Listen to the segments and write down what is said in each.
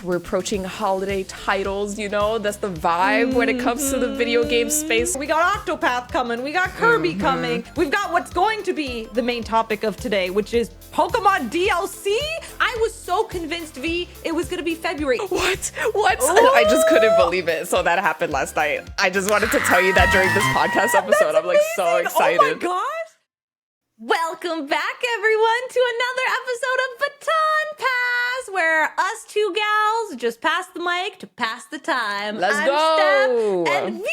We're approaching holiday titles, you know, that's the vibe when it comes to the video game space. We got Octopath coming, we got Kirby coming, we've got what's going to be the main topic of today, which is Pokemon DLC. I was so convinced, V, it was gonna be February. What? I just couldn't believe it. So that happened last night. I just wanted to tell you that during this podcast episode. I'm like so excited. Oh my gosh. Welcome back, everyone, to another episode of Baton Pass, where us two gals just pass the mic to pass the time. Let's I'm go. Steph and V.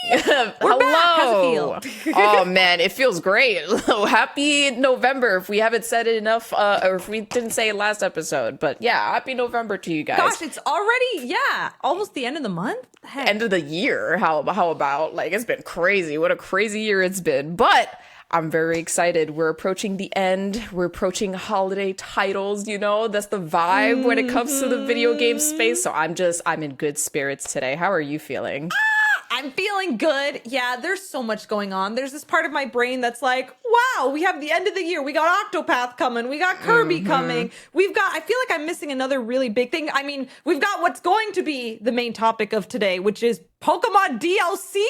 Hello. Back. How's it feel? Oh man, it feels great. Happy November. If we haven't said it enough, or if we didn't say it last episode, but yeah, happy November to you guys. Gosh, it's already almost the end of the month. Heck. End of the year. How about? Like, it's been crazy. What a crazy year it's been. But I'm very excited. We're approaching the end. We're approaching holiday titles, you know, that's the vibe when it comes to the video game space. So I'm in good spirits today. How are you feeling? I'm feeling good. Yeah, there's so much going on. There's this part of my brain that's like, wow, we have the end of the year. We got Octopath coming. We got Kirby coming. I feel like I'm missing another really big thing. I mean, we've got what's going to be the main topic of today, which is Pokemon DLC.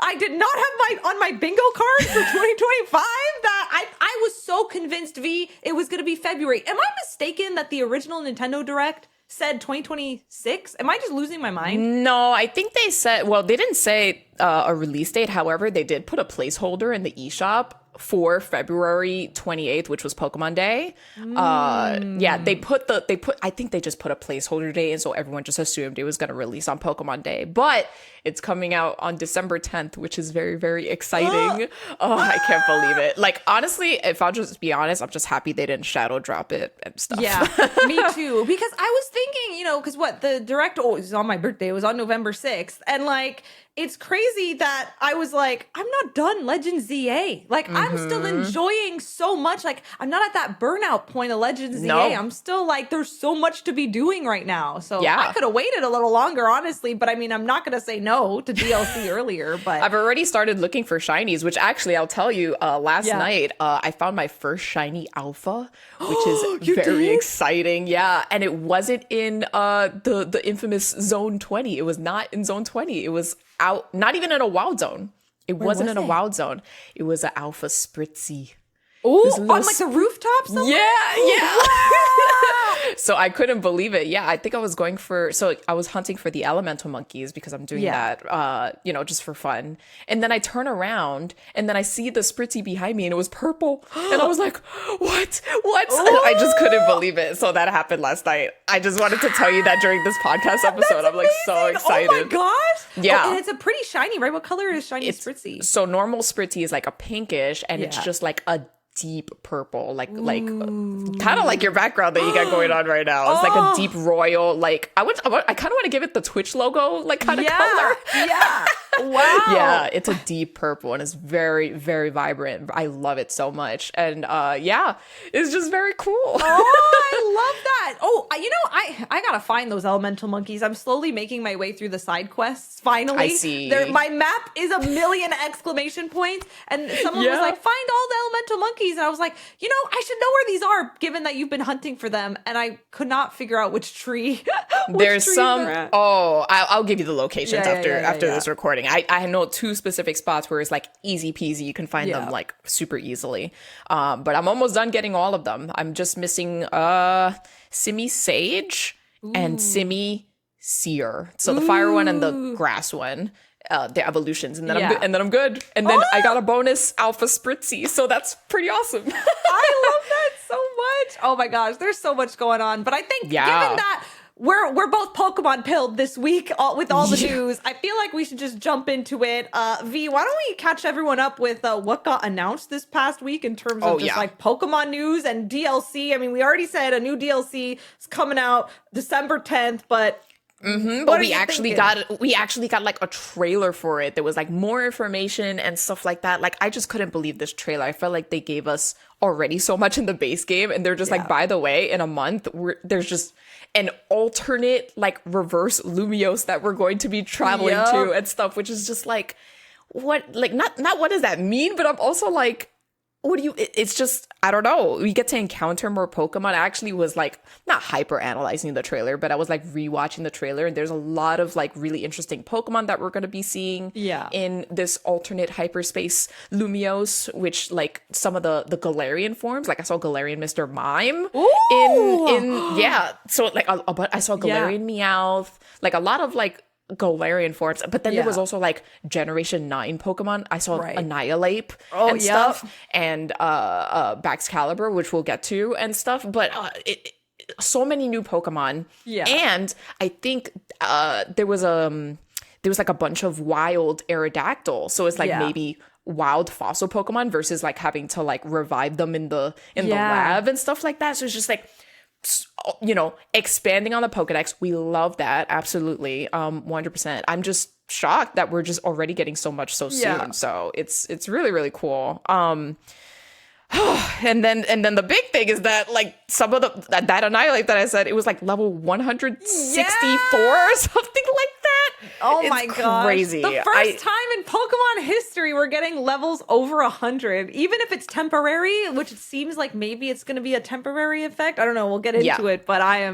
I did not have on my bingo card for 2025 that I was so convinced, V, it was going to be February. Am I mistaken that the original Nintendo Direct said 2026? Am I just losing my mind? No, I think they said, well, they didn't say a release date. However, they did put a placeholder in the eShop for February 28th, which was Pokemon Day. Yeah, I think they just put a placeholder date, and so everyone just assumed it was going to release on Pokemon Day. But it's coming out on December 10th, which is very, very exciting. Oh, I can't believe it. Like, honestly, if I'll just be honest, I'm just happy they didn't shadow drop it and stuff. Yeah, me too. Because I was thinking, you know, because the Direct was on my birthday. It was on November 6th. And like, it's crazy that I was like, I'm not done Legends ZA. Like, I'm still enjoying so much. Like, I'm not at that burnout point of Legends ZA. I'm still like, there's so much to be doing right now. So yeah. I could have waited a little longer, honestly. But I mean, I'm not going to say no to DLC earlier. But I've already started looking for shinies, which actually, I'll tell you, last night, I found my first shiny alpha, which is very exciting. Yeah. And it wasn't in the infamous Zone 20. It was not in Zone 20. It was out, not even in a wild zone. It wasn't in a wild zone. It was an alpha spritzy. Oh, on like the rooftop somewhere? Yeah. So I couldn't believe it. Yeah, I think I was I was hunting for the elemental monkeys because I'm doing that, just for fun. And then I turn around and then I see the spritzy behind me and it was purple. And I was like, what? I just couldn't believe it. So that happened last night. I just wanted to tell you that during this podcast episode. I'm like so excited. Oh my gosh. Yeah. And it's a pretty shiny, right? What color is shiny spritzy? So normal spritzy is like a pinkish and it's just like a deep purple, like kind of like your background that you got going on right now. It's like a deep royal, like I kind of want to give it the Twitch logo, like kind of color. Yeah. Wow. Yeah, it's a deep purple and it's very, very vibrant. I love it so much. And it's just very cool. Oh, I love that. Oh, I gotta find those elemental monkeys. I'm slowly making my way through the side quests. Finally, I see. My map is a million exclamation points, and someone was like, "Find all the elemental monkeys," and I was like, I should know where these are, given that you've been hunting for them, and I could not figure out which tree. There's some. Oh, I'll give you the locations after this recording. I know two specific spots where it's like easy peasy. You can find them like super easily. But I'm almost done getting all of them. I'm just missing Simi Sage and Simi Seer. So the fire one and the grass one. The evolutions, and then I'm good. And then I got a bonus alpha spritzy, so that's pretty awesome. I love that so much. Oh my gosh, there's so much going on. But I think given that we're both Pokemon pilled this week with all the news, I feel like we should just jump into it. V, why don't we catch everyone up with what got announced this past week in terms of like Pokemon news and DLC? I mean, we already said a new DLC is coming out December 10th, but but we actually got like a trailer for it. There was like more information and stuff like that. Like, I just couldn't believe this trailer. I felt like they gave us already so much in the base game, and they're just like, by the way, in a month there's just an alternate like reverse Lumiose that we're going to be traveling to and stuff, which is just like, what, like not what does that mean? But I'm also like, it's just, I don't know. We get to encounter more Pokemon. I actually was like, not hyper analyzing the trailer, but I was like rewatching the trailer, and there's a lot of like really interesting Pokemon that we're going to be seeing in this alternate hyperspace Lumiose, which like some of the Galarian forms, like I saw Galarian Mr. Mime so like but I saw Galarian Meowth, like a lot of like Galarian forms, but then there was also like Generation 9 Pokemon. I saw Annihilate and stuff, and Baxcalibur, which we'll get to and stuff, but so many new Pokemon. And I think there was like a bunch of wild Aerodactyl, so it's like maybe wild fossil Pokemon versus like having to like revive them in the lab and stuff like that. So it's just like, you know, expanding on the Pokedex. We love that, absolutely, 100%. I'm just shocked that we're just already getting so much so soon. So it's really, really cool. And then the big thing is that like some of that Annihilate that I said, it was like level 164 or something like that. Oh my god, crazy. The first time in Pokemon history we're getting levels over 100, even if it's temporary, which it seems like maybe it's going to be a temporary effect. I don't know, we'll get into it, but I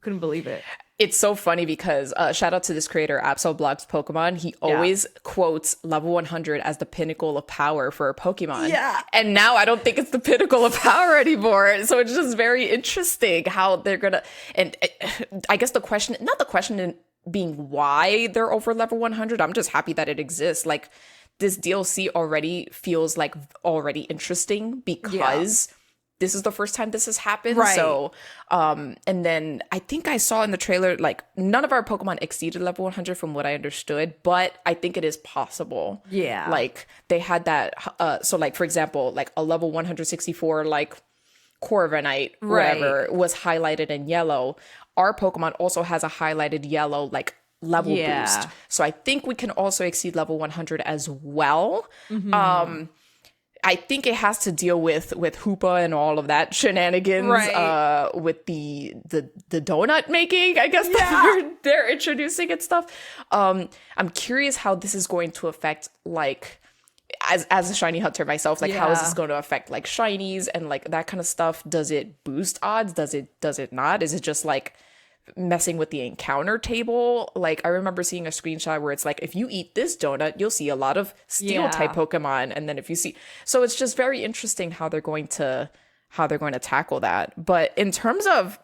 couldn't believe it. It's so funny because shout out to this creator, Absol Blogs Pokemon. He always quotes level 100 as the pinnacle of power for a Pokemon. Yeah. And now I don't think it's the pinnacle of power anymore. So it's just very interesting how they're going to, and I guess not the question being why they're over level 100. I'm just happy that it exists. Like this DLC already feels like already interesting because this is the first time this has happened. Right. So, and then I think I saw in the trailer, like none of our Pokemon exceeded level 100 from what I understood, but I think it is possible. Yeah. Like they had that. So like, for example, like a level 164, like Corviknight, whatever, was highlighted in yellow. Our Pokemon also has a highlighted yellow, like level boost. So I think we can also exceed level 100 as well. Mm-hmm. I think it has to deal with Hoopa and all of that shenanigans, with the donut making, I guess they're introducing and stuff. I'm curious how this is going to affect, like, as a shiny hunter myself, like how is this going to affect like shinies and like that kind of stuff? Does it boost odds? Does it not? Is it just like messing with the encounter table? Like I remember seeing a screenshot where it's like, if you eat this donut, you'll see a lot of steel type Pokemon, and then if you see, so it's just very interesting how they're going to tackle that. But in terms of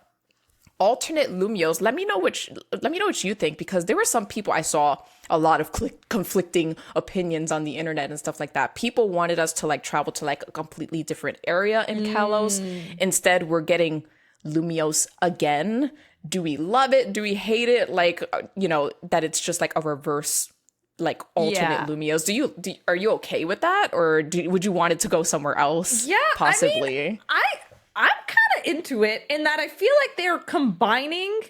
alternate Lumiose, let me know what you think, because there were some people, I saw a lot of conflicting opinions on the internet and stuff like that. People wanted us to like travel to like a completely different area in Kalos. Instead, we're getting Lumiose again. Do we love it? Do we hate it? Like, you know, that it's just like a reverse, like alternate Lumiose. Are you okay with that, or would you want it to go somewhere else? Yeah, possibly. I mean, I'm kind of into it in that I feel like they're combining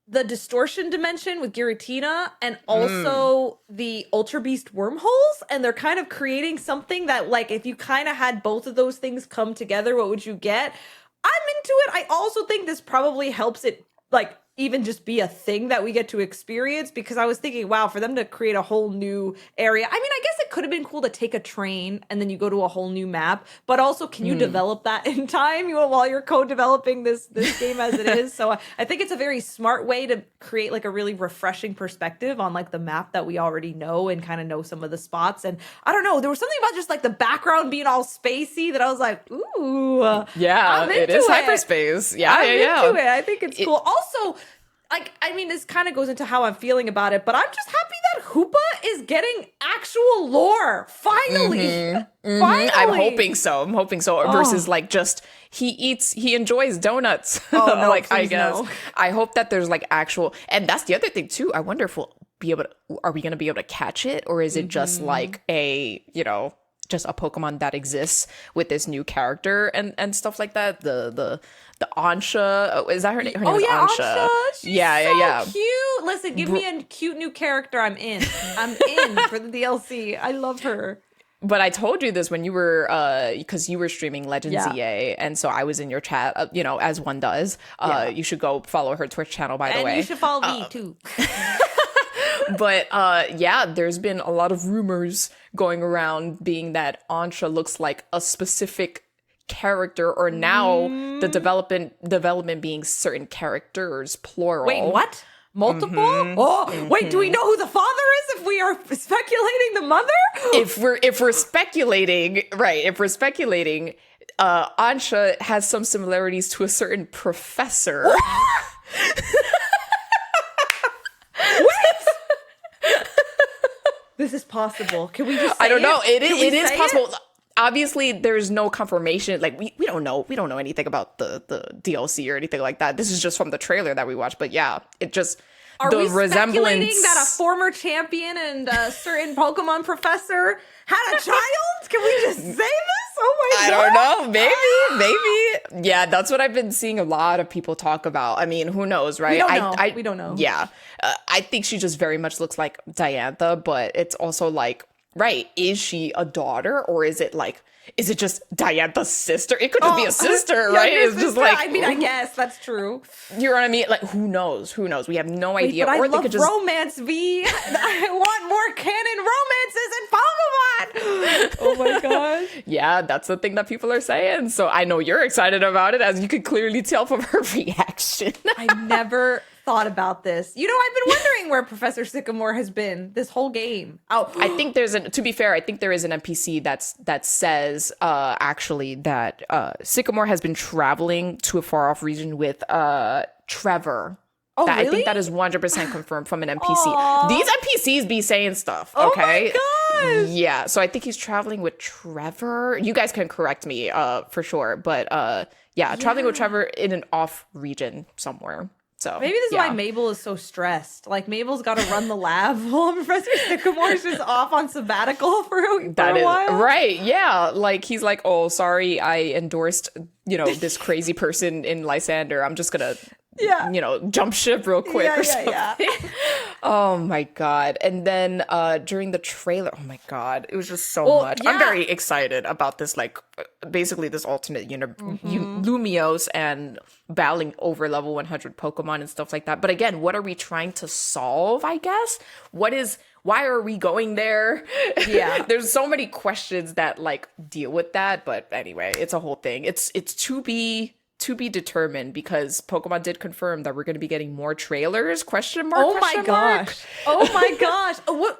the distortion dimension with Giratina and also the Ultra Beast wormholes, and they're kind of creating something that, like, if you kind of had both of those things come together, what would you get? I'm into it. I also think this probably helps it, like, even just be a thing that we get to experience, because I was thinking, wow, for them to create a whole new area. I mean, I guess it could have been cool to take a train and then you go to a whole new map, but also can you develop that in time, you know, while you're co-developing this game as it is? So I think it's a very smart way to create like a really refreshing perspective on like the map that we already know and kind of know some of the spots. And I don't know, there was something about just like the background being all spacey that I was like, ooh, yeah, it is hyperspace. Yeah, I'm into it. I think it's cool. Also, like, I mean, this kind of goes into how I'm feeling about it, but I'm just happy that Hoopa is getting actual lore. Finally. Finally. I'm hoping so. Versus like just he enjoys donuts. Oh, no, like, I guess. No. I hope that there's like actual, and that's the other thing too. I wonder if are we going to be able to catch it, or is it just like a, you know, just a Pokemon that exists with this new character and stuff like that? The Ansha, is that her name? Her name is Ansha. She's so cute. Listen, give me a cute new character. I'm in for the DLC. I love her. But I told you this when you were, because you were streaming Legends EA, and so I was in your chat, you know, as one does. You should go follow her Twitch channel, by the way. And you should follow me, too. But yeah, there's been a lot of rumors going around being that Ansha looks like a specific character, or now the development being certain characters, plural. Wait, what? Multiple? Oh, wait, do we know who the father is if we are speculating the mother? If we're speculating, right, Ansha has some similarities to a certain professor. This is possible. Can we just say I don't know. It is say possible. It? Obviously, there's no confirmation. Like we don't know. We don't know anything about the DLC or anything like that. This is just from the trailer that we watched. But yeah, it just Are the we resemblance speculating that a former champion and a certain Pokemon professor had a child? Can we just say this? Oh my god! I don't know. Maybe. Yeah, that's what I've been seeing a lot of people talk about. I mean, who knows, right? We don't know. Yeah, I think she just very much looks like Diantha, but it's also like, right? Is she a daughter, or is it just Diantha's sister? It could just be a sister, right? It's just like, I mean, I guess that's true. You know what I mean? Like, who knows? We have no idea. But or I they love could just romance, V. I want more canon romances in Pokemon. Oh my god. Yeah, that's the thing that people are saying. So I know you're excited about it, as you could clearly tell from her reaction. I never thought about this. You know, I've been wondering where Professor Sycamore has been this whole game. Oh, I think to be fair, I think there is an NPC that says actually that Sycamore has been traveling to a far off region with Trevor. Oh, I really? think that is 100% confirmed from an NPC. Aww. These NPCs be saying stuff, okay? Oh my gosh. Yeah, so I think he's traveling with Trevor. You guys can correct me for sure, but yeah, traveling with Trevor in an off region somewhere. So Maybe this is why Mabel is so stressed. Like, Mabel's got to run the lab while Professor Sycamore's just off on sabbatical for a while. Right. Yeah. Like, he's like, oh, sorry, I endorsed, this crazy person in Lysander. I'm just going to, jump ship real quick or something. Yeah. Oh, my God. And then during the trailer, oh, my God, it was just so much. Yeah. I'm very excited about this, like, basically this alternate Lumiose and battling over level 100 Pokemon and stuff like that. But again, what are we trying to solve, I guess? Why are we going there? Yeah. There's so many questions that like deal with that. But anyway, it's a whole thing. It's to be determined, because Pokemon did confirm that we're going to be getting more trailers. Oh my gosh. What,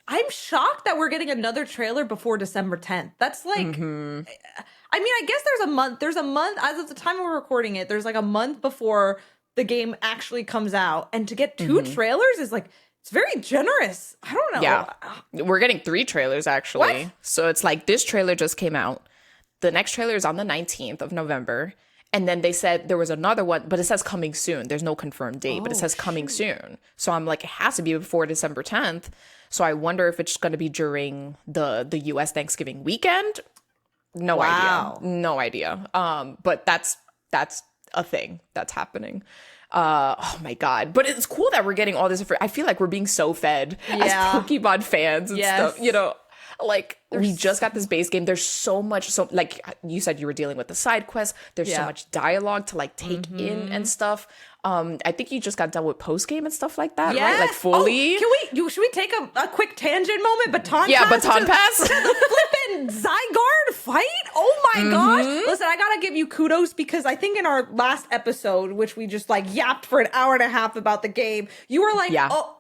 I'm shocked that we're getting another trailer before December 10th. That's like, I mean, I guess there's a month as of the time we're recording it. There's like a month before the game actually comes out, and to get two trailers is like, it's very generous. I don't know. Yeah. We're getting 3 trailers actually. What? So it's like, this trailer just came out. The next trailer is on the 19th of November. And then they said there was another one, but it says coming soon. There's no confirmed date, but it says coming soon. So I'm like, it has to be before December 10th. So I wonder if it's going to be during the US Thanksgiving weekend. No idea. But that's a thing that's happening. Oh my God. But it's cool that we're getting all this. I feel like we're being so fed as Pokemon fans and stuff, like we just got this base game. There's so much, like you said, you were dealing with the side quests. There's so much dialogue to like take in and stuff. I think you just got done with post game and stuff like that, right? Like fully. Should we take a quick tangent moment? Baton Pass. To the flippin' Zygarde fight. Oh my gosh! Listen, I gotta give you kudos, because I think in our last episode, which we just like yapped for an hour and a half about the game, you were like,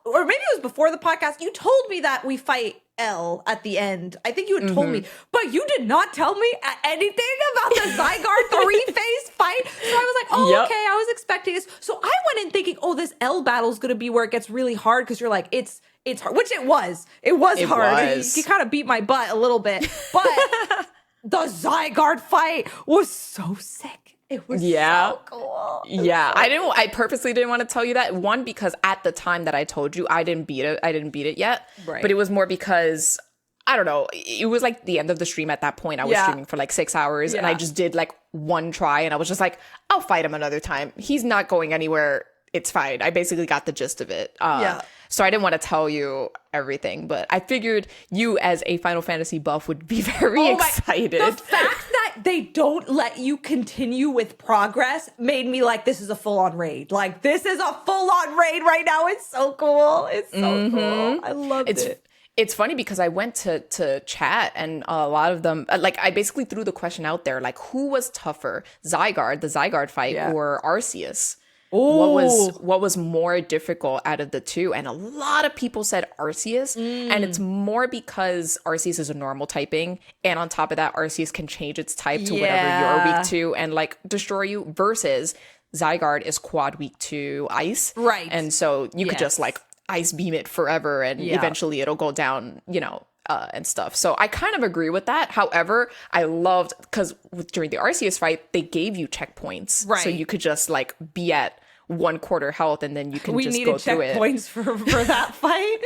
or maybe it was before the podcast. You told me that we fight L at the end. I think you had told me, but you did not tell me anything about the Zygarde 3-phase fight. So I was like, okay, I was expecting this. So I went in thinking, this L battle is going to be where it gets really hard, because you're like, it's hard, which it was. It was hard. You kind of beat my butt a little bit, but the Zygarde fight was so sick. It was so cool. I purposely didn't want to tell you that. One, because at the time that I told you, I didn't beat it yet. Right. But it was more because, I don't know, it was like the end of the stream at that point. I was streaming for like 6 hours and I just did like one try, and I was just like, I'll fight him another time. He's not going anywhere. It's fine. I basically got the gist of it. So I didn't want to tell you everything, but I figured you as a Final Fantasy buff would be very excited. The fact that that they don't let you continue with progress made me like, this is a full-on raid. Like, this is a full-on raid right now. It's so cool. It's so cool. I loved it. It's funny because I went to chat and a lot of them, like, I basically threw the question out there, like, who was tougher, the Zygarde fight, or Arceus? What was more difficult out of the two? And a lot of people said Arceus, and it's more because Arceus is a normal typing, and on top of that, Arceus can change its type to whatever you're weak to and like destroy you, versus Zygarde is quad weak to ice. Right. And so you could just like ice beam it forever, and eventually it'll go down, and stuff. So I kind of agree with that. However, I loved, because during the Arceus fight, they gave you checkpoints. Right. So you could just like be at 1/4 health, and then you can just go through it. We needed checkpoints for that fight.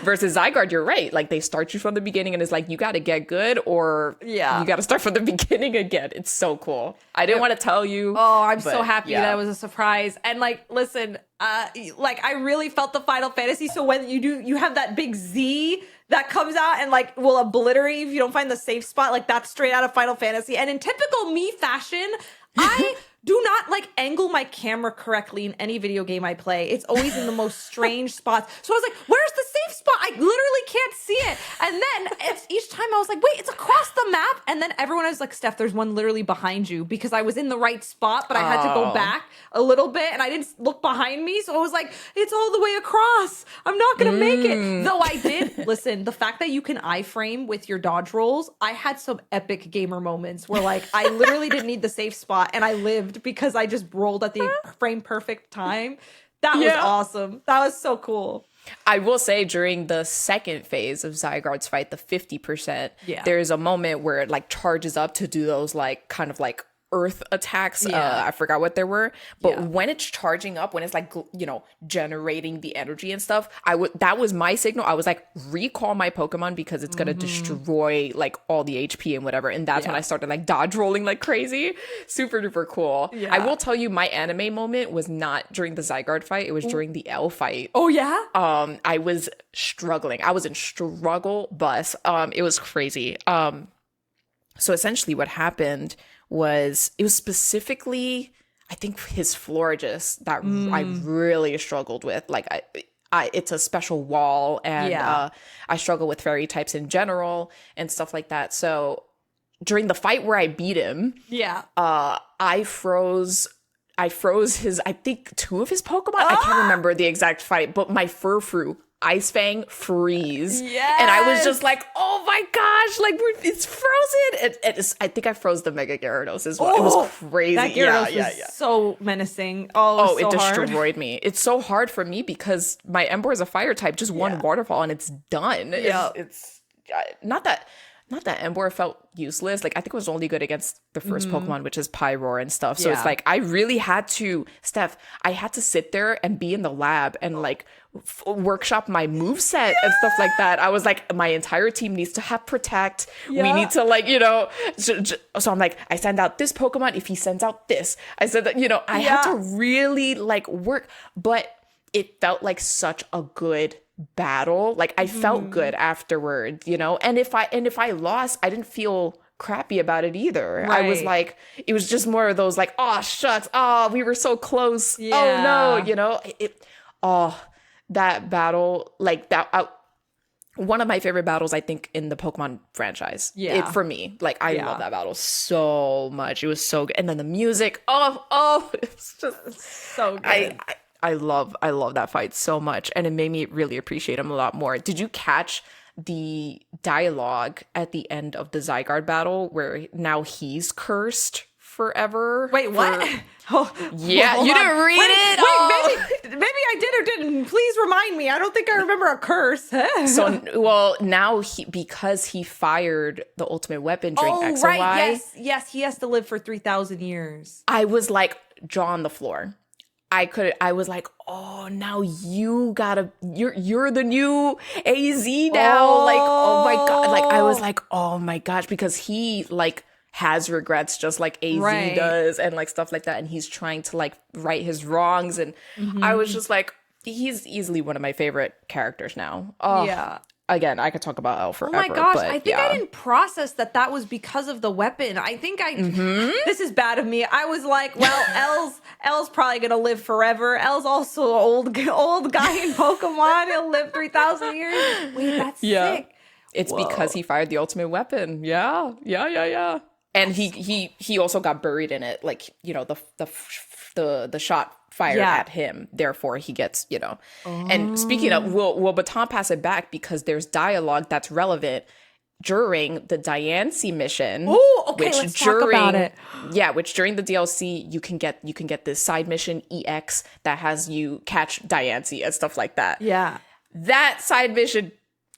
Versus Zygarde, you're right. Like, they start you from the beginning, and it's like, you got to get good, or you got to start from the beginning again. It's so cool. I didn't want to tell you. Oh, I'm so happy that was a surprise. And like, listen, like, I really felt the Final Fantasy. So when you have that big Z that comes out and like will obliterate you if you don't find the safe spot, like, that's straight out of Final Fantasy. And in typical me fashion, I do not like angle my camera correctly in any video game I play. It's always in the most strange spots. So I was like, where's the safe spot? I literally can't see it. And then each time I was like, wait, it's across the map. And then everyone was like, Steph, there's one literally behind you, because I was in the right spot, but I had to go back a little bit and I didn't look behind me. So I was like, it's all the way across. I'm not going to make it. Though I did, listen, the fact that you can iframe with your dodge rolls, I had some epic gamer moments where like I literally didn't need the safe spot and I lived because I just rolled at the frame perfect time. That was awesome. That was so cool. I will say, during the second phase of Zygarde's fight, the 50%, there's a moment where it like charges up to do those like kind of like earth attacks. I forgot what they were, but when it's charging up, when it's like, generating the energy and stuff, that was my signal. I was like, recall my Pokemon, because it's gonna destroy like all the HP and whatever. And that's when I started like dodge rolling like crazy. Super duper cool. I will tell you, my anime moment was not during the Zygarde fight, it was during the L fight. Oh yeah. I was struggling. I was in struggle bus. It was crazy. So essentially what happened was, it was specifically, I think, his Florges that I really struggled with. Like, it's a special wall, and I struggle with fairy types in general and stuff like that. So during the fight where I beat him, I froze his, I think, 2 of his Pokemon. I can't remember the exact fight, but my Furfrou, Ice Fang, freeze. Yes. And I was just like, oh my gosh, like, it's frozen. I think I froze the Mega Gyarados as well. It was crazy. That Gyarados was so menacing. Oh, it destroyed me. It's so hard for me because my Ember is a fire type, just one waterfall and it's done. It's not that Ember felt useless. Like, I think it was only good against the first Pokemon, which is Pyroar and stuff. So it's like, I really had to, Steph, I had to sit there and be in the lab and like workshop my moveset and stuff like that. I was like, my entire team needs to have Protect. We need to like, so I'm like, I send out this Pokemon if he sends out this. I said that, I had to really like work, but it felt like such a good battle. Like, I felt good afterward, and if I lost, I didn't feel crappy about it either. I was like, it was just more of those like, oh shucks, oh, we were so close, oh no, that battle, like that, one of my favorite battles, I think, in the Pokemon franchise. For me, like, I love that battle so much. It was so good. And then the music, it's just so good. I love that fight so much, and it made me really appreciate him a lot more. Did you catch the dialogue at the end of the Zygarde battle where now he's cursed forever? Wait, what? Yeah, you didn't read it? Maybe I did or didn't. Please remind me. I don't think I remember a curse. So, now because he fired the ultimate weapon during X and Y. Yes, he has to live for 3,000 years. I was like, jaw on the floor. I was like, oh, now you're the new AZ now. Like, oh my God. Like, I was like, oh my gosh, because he like has regrets just like AZ does and like stuff like that. And he's trying to like right his wrongs. And I was just like, he's easily one of my favorite characters now. Oh, again, I could talk about Elle forever. Oh my gosh, but, I think I didn't process that was because of the weapon. I think this is bad of me. I was like, well, Elle's probably gonna live forever. Elle's also an old guy in Pokemon. He'll live 3,000 years. Wait, that's sick. It's because he fired the ultimate weapon. Yeah. And he also got buried in it, like, you know, the shot fired at him. Therefore, he gets, you know. Oh. And speaking of, we'll Baton Pass it back because there's dialogue that's relevant during the Diancie mission. Oh, okay, let's talk about it. Yeah, which during the DLC you can get this side mission EX that has you catch Diancie and stuff like that. Yeah, that side mission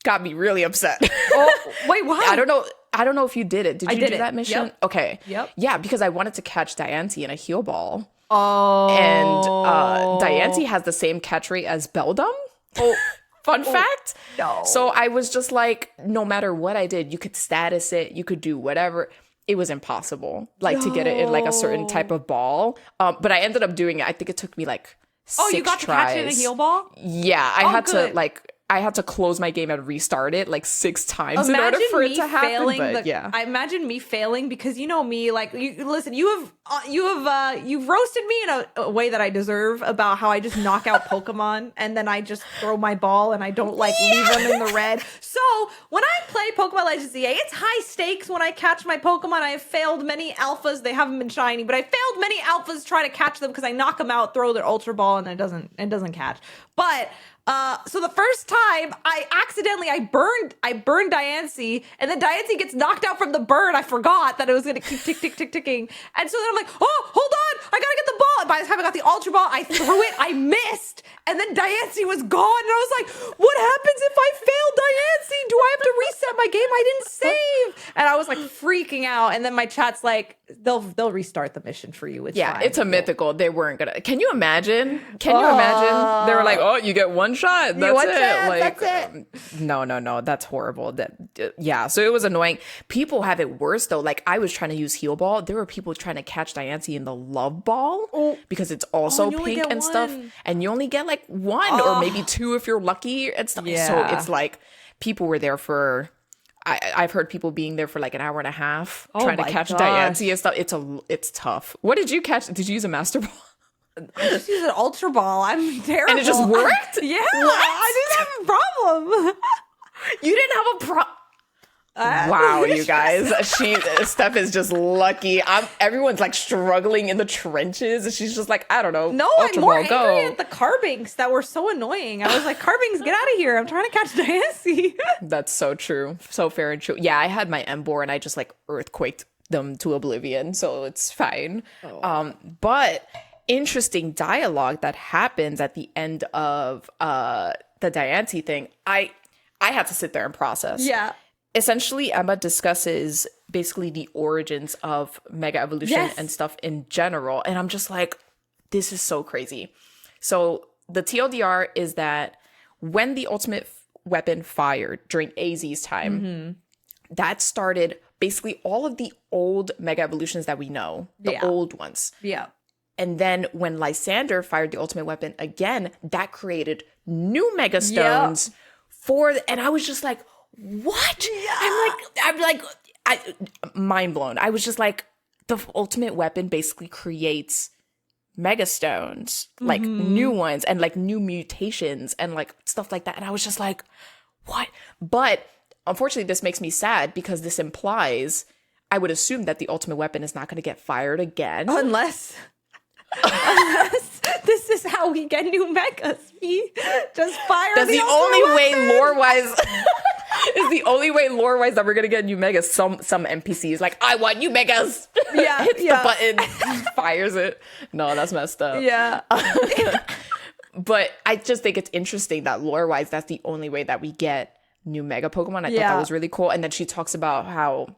got me really upset. Oh, wait, why? I don't know if you did it. Did you do that mission? Yep. Okay. Yep. Yeah, because I wanted to catch Diancie in a heal ball. Oh. And Diancie has the same catch rate as Beldum. Oh, fun fact. No. So I was just like, no matter what I did, you could status it, you could do whatever. It was impossible, like, to get it in like a certain type of ball. But I ended up doing it. I think it took me like 6 tries. Oh, you got to catch it in a heal ball? Yeah, I had to close my game and restart it like 6 times in order for it to happen. But I imagine me failing because you know me, like, listen, you've roasted me in a way that I deserve about how I just knock out Pokemon and then I just throw my ball and I don't like leave them in the red. So when I play Pokemon Legends EA, it's high stakes when I catch my Pokemon. I have failed many alphas. They haven't been shiny, but I failed many alphas trying to catch them because I knock them out, throw their Ultra Ball, and it doesn't catch. But so the first time I burned Diancie, and then Diancie gets knocked out from the burn. I forgot that it was going to keep ticking. And so then I'm like, oh, hold on, I got to get the ball. And by the time I got the Ultra Ball, I threw it, I missed, and then Diancie was gone. And I was like, what happens if I fail Diancie? Do I have to reset my game? I didn't save. And I was like freaking out. And then my chat's like, they'll restart the mission for you. It's fine. It's a mythical. They weren't gonna. Can you imagine? They were like, oh, you get one shot. That's it. No. That's horrible. So it was annoying. People have it worse though. Like, I was trying to use heal ball. There were people trying to catch Diancie in the love ball because it's also pink and stuff, and you only get like 1 or maybe 2 if you're lucky and stuff. Yeah. So it's like people were there for. I've heard people being there for like an hour and a half trying to catch Diancie and stuff. It's tough. What did you catch? Did you use a Master Ball? I just used an Ultra Ball. I'm terrible. And it just worked? Yeah. What? I didn't have a problem. You didn't have a problem? Wow, you guys. Steph is just lucky. Everyone's like struggling in the trenches. And she's just like, I don't know. No, Ultra I'm more Ball, angry at the Carbinks that were so annoying. I was like, Carbinks, get out of here. I'm trying to catch Diancie. That's so true. So fair and true. Yeah, I had my Emboar and I just like earthquaked them to oblivion. So it's fine. But interesting dialogue that happens at the end of the Diancie thing. I had to sit there and process. Yeah. Essentially, Emma discusses basically the origins of Mega Evolution and stuff in general. And I'm just like, this is so crazy. So the TLDR is that when the ultimate weapon fired during AZ's time, that started basically all of the old Mega Evolutions that we know, the old ones. Yeah. And then when Lysander fired the ultimate weapon again, that created new Mega Stones and I was just like, what? Yeah. I'm like, mind blown. I was just like, the ultimate weapon basically creates Mega Stones, like new ones and like new mutations and like stuff like that. And I was just like, what? But unfortunately, this makes me sad because this implies, I would assume that the ultimate weapon is not going to get fired again. Unless this is how we get new megas. We just fire. That's the only way lore-wise. Is the only way lore-wise that we're gonna get new megas. Some NPCs like, I want new megas. Hits the button, fires it. No, that's messed up. Yeah. But I just think it's interesting that lore-wise, that's the only way that we get new mega Pokemon. I thought that was really cool. And then she talks about how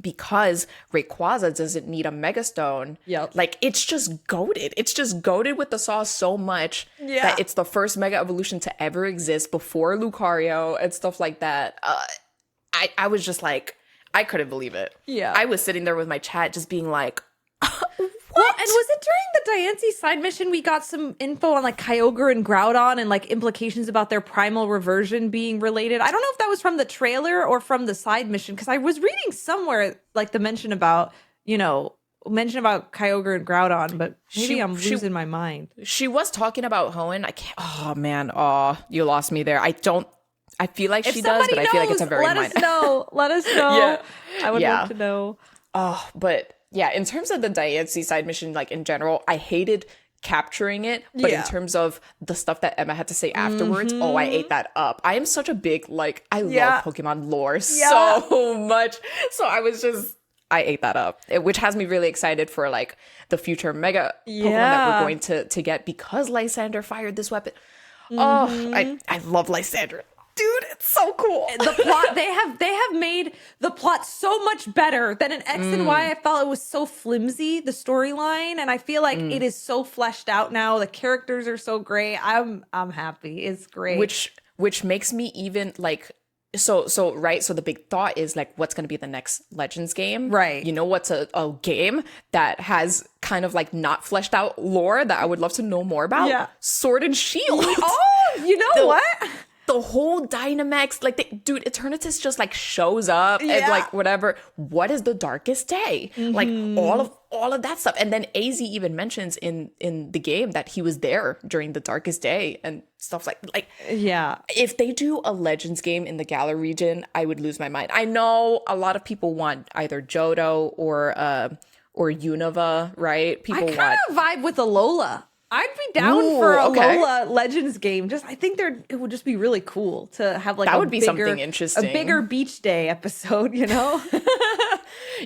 because Rayquaza doesn't need a Mega Stone, like, it's just goated. It's just goated with the sauce so much that it's the first Mega Evolution to ever exist before Lucario and stuff like that. I was just like, I couldn't believe it. Yeah. I was sitting there with my chat just being like, Well, and was it during the Diancie side mission we got some info on like Kyogre and Groudon and like implications about their primal reversion being related? I don't know if that was from the trailer or from the side mission, because I was reading somewhere like the mention about Kyogre and Groudon, but maybe I'm losing my mind. She was talking about Hoenn. I can't. Oh man. Oh, you lost me there. I feel like she does, but I feel like it's a very minor. Let us know. Let us know. Yeah. I would love to know. Oh, but yeah, in terms of the Diancie side mission, like in general, I hated capturing it, but in terms of the stuff that Emma had to say afterwards, I ate that up. I am such a big, like, I love Pokemon lore so much. So I ate that up, which has me really excited for like the future Mega Pokemon that we're going to get, because Lysander fired this weapon. Oh, I love Lysander. Dude, it's so cool. The plot, they have made the plot so much better than in X and Y. I felt it was so flimsy, the storyline, and I feel like it is so fleshed out now. The characters are so great. I'm happy. It's great. Which makes me even like so the big thought is like, what's going to be the next Legends game? Right. You know what's a game that has kind of like not fleshed out lore that I would love to know more about? Yeah. Sword and Shield. Oh, you know what? The whole Dynamax, like, dude, Eternatus just like shows up and like whatever. What is the darkest day? Like all of that stuff. And then AZ even mentions in the game that he was there during the darkest day and stuff like if they do a Legends game in the Galar region, I would lose my mind. I know a lot of people want either Johto or Unova, right? People I kind of vibe with Alola. I'd be down for a Alola Legends game. I think it would just be really cool to have like that would be something interesting. A bigger beach day episode, you know?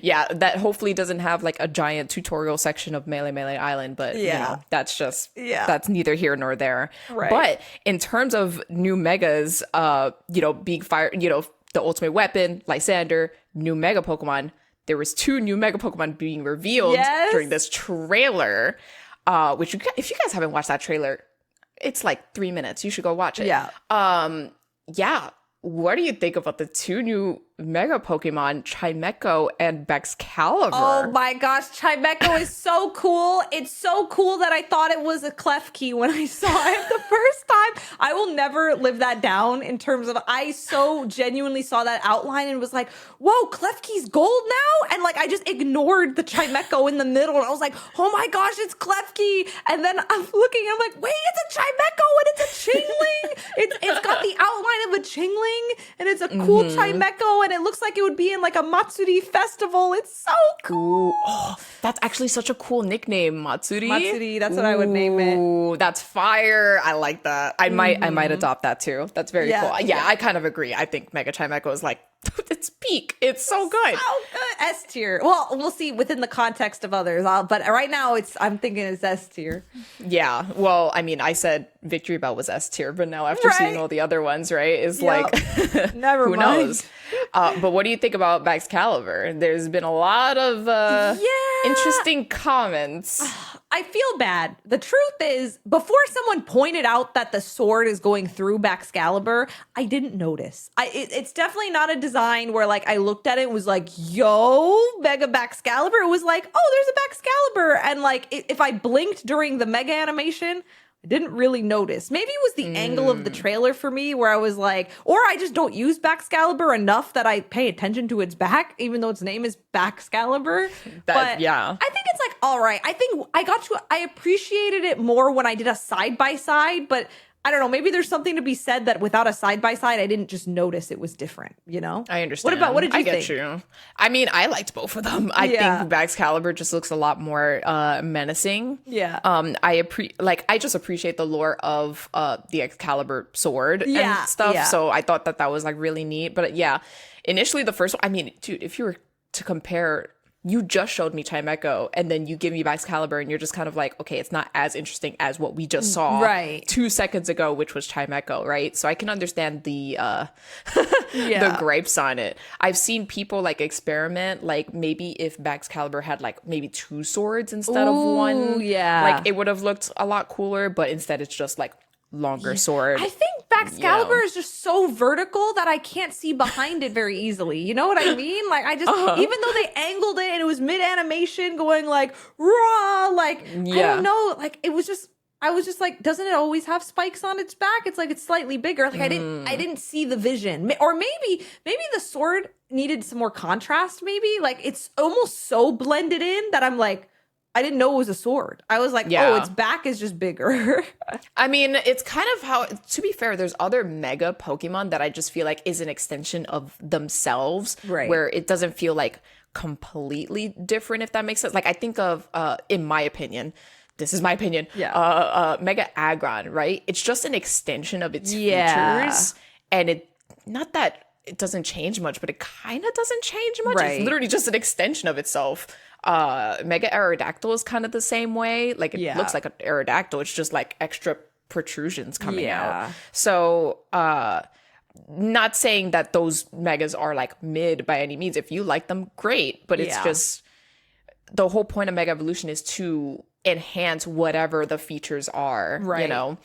Yeah, that hopefully doesn't have like a giant tutorial section of Melee Island, but you know, that's just that's neither here nor there. Right. But in terms of new megas, being fire, the ultimate weapon, Lysander, new mega Pokemon, there was 2 new mega Pokemon being revealed during this trailer. Which if you guys haven't watched that trailer, it's like 3 minutes. You should go watch it. Yeah. What do you think about the 2 new mega Pokemon, Chimecho and Baxcalibur? Oh my gosh, Chimecho is so cool. It's so cool that I thought it was a Klefki when I saw it the first time. I will never live that down in terms of, I so genuinely saw that outline and was like, whoa, Klefki's gold now? And like, I just ignored the Chimecho in the middle. And I was like, oh my gosh, it's Klefki. And then I'm looking, I'm like, wait, it's a Chimecho and it's a Chingling. It's got the outline of a Chingling and it's a cool Chimecho. And it looks like it would be in like a Matsuri festival. It's so cool. Ooh, oh, that's actually such a cool nickname, Matsuri. Matsuri, that's what I would name it. Ooh, that's fire. I like that. I might adopt that too. That's very cool. Yeah, I kind of agree. I think Mega Chimecho is like, it's peak. It's so good. So good. S tier. Well, we'll see within the context of others. But right now, I'm thinking it's S tier. Yeah. Well, I mean, I said Victory Bell was S tier, but now after seeing all the other ones, right, is like, never who mind. knows? But what do you think about Baxcalibur? There's been a lot of interesting comments. I feel bad. The truth is, before someone pointed out that the sword is going through Baxcalibur, I didn't notice. It's definitely not a design where like I looked at it and was like, yo, Mega Baxcalibur. It was like, oh, there's a Baxcalibur. And like, if I blinked during the Mega animation, I didn't really notice. Maybe it was the angle of the trailer for me where I was like, or I just don't use Baxcalibur enough that I pay attention to its back, even though its name is Baxcalibur. But I think it's like, all right. I think I appreciated it more when I did a side-by-side, but I don't know, maybe there's something to be said that without a side-by-side, I didn't just notice it was different, you know? I understand. What did you think? I get you. I mean, I liked both of them. I think Baxcalibur just looks a lot more menacing. Yeah. I just appreciate the lore of the Excalibur sword and stuff. Yeah. So I thought that was like really neat. But initially the first one, I mean, dude, if you were to compare, you just showed me Chimecho and then you give me Baxcalibur and you're just kind of like, okay, it's not as interesting as what we just saw 2 seconds ago, which was Chimecho, right? So I can understand the the gripes on it. I've seen people like experiment, like maybe if Baxcalibur had like maybe 2 swords instead of 1, like it would have looked a lot cooler, but instead it's just like longer sword. I think Baxcalibur is just so vertical that I can't see behind it very easily. You know what I mean? Like I just, even though they angled it and it was mid animation going like raw, like I don't know, like it was just. I was just like, doesn't it always have spikes on its back? It's like it's slightly bigger. Like I didn't see the vision, or maybe the sword needed some more contrast. Maybe like it's almost so blended in that I'm like, I didn't know it was a sword. I was like, oh, its back is just bigger. I mean, it's kind of how. To be fair, there's other mega Pokemon that I just feel like is an extension of themselves, right? Where it doesn't feel like completely different, if that makes sense. Like I think of, in my opinion. This is my opinion. Yeah. Mega Aggron, right? It's just an extension of its features. And it, not that it doesn't change much, but it kind of doesn't change much. Right. It's literally just an extension of itself. Mega Aerodactyl is kind of the same way. Like it looks like an Aerodactyl. It's just like extra protrusions coming out. So, not saying that those megas are like mid by any means. If you like them, great. But it's just, the whole point of Mega Evolution is to enhance whatever the features are, right? You know,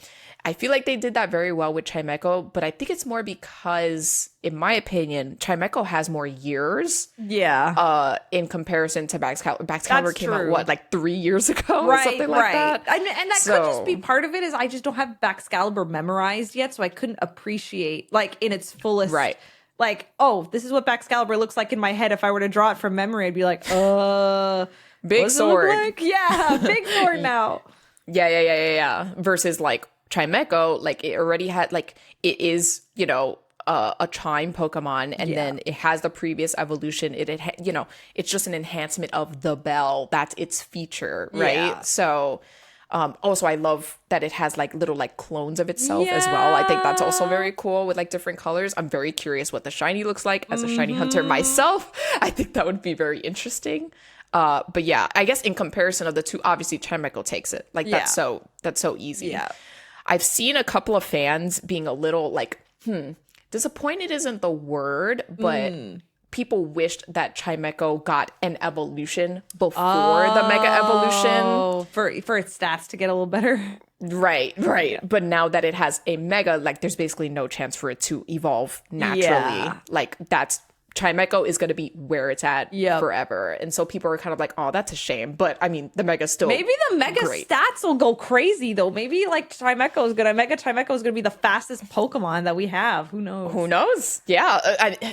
I feel like they did that very well with Chimecho, but I think it's more because, in my opinion, Chimecho has more years, in comparison to Baxcalibur. Baxcalibur came out what, like 3 years ago, or something like that. And that could just be part of it. Is I just don't have Baxcalibur memorized yet, so I couldn't appreciate like in its fullest, right? Like, oh, this is what Baxcalibur looks like in my head. If I were to draw it from memory, I'd be like, big sword. Like? Yeah, big sword now. Yeah. Versus like Chimecho, like it already had, like it is, you know, a chime Pokemon, and then it has the previous evolution. You know, it's just an enhancement of the bell. That's its feature, right? Yeah. So, also I love that it has like little like clones of itself as well. I think that's also very cool with like different colors. I'm very curious what the shiny looks like as a shiny hunter myself. I think that would be very interesting. But yeah, I guess in comparison of the two, obviously Chimecho takes it. Like that's so easy. Yeah. I've seen a couple of fans being a little like, disappointed isn't the word, but people wished that Chimecho got an evolution before the Mega Evolution. For its stats to get a little better. Right. But now that it has a Mega, like there's basically no chance for it to evolve naturally. Yeah. Like that's, Chimecho is going to be where it's at forever. And so people are kind of like, oh, that's a shame. But I mean, the Mega's still maybe the Mega stats will go crazy though. Maybe like Mega Chimecho is going to be the fastest Pokemon that we have. Who knows? Yeah.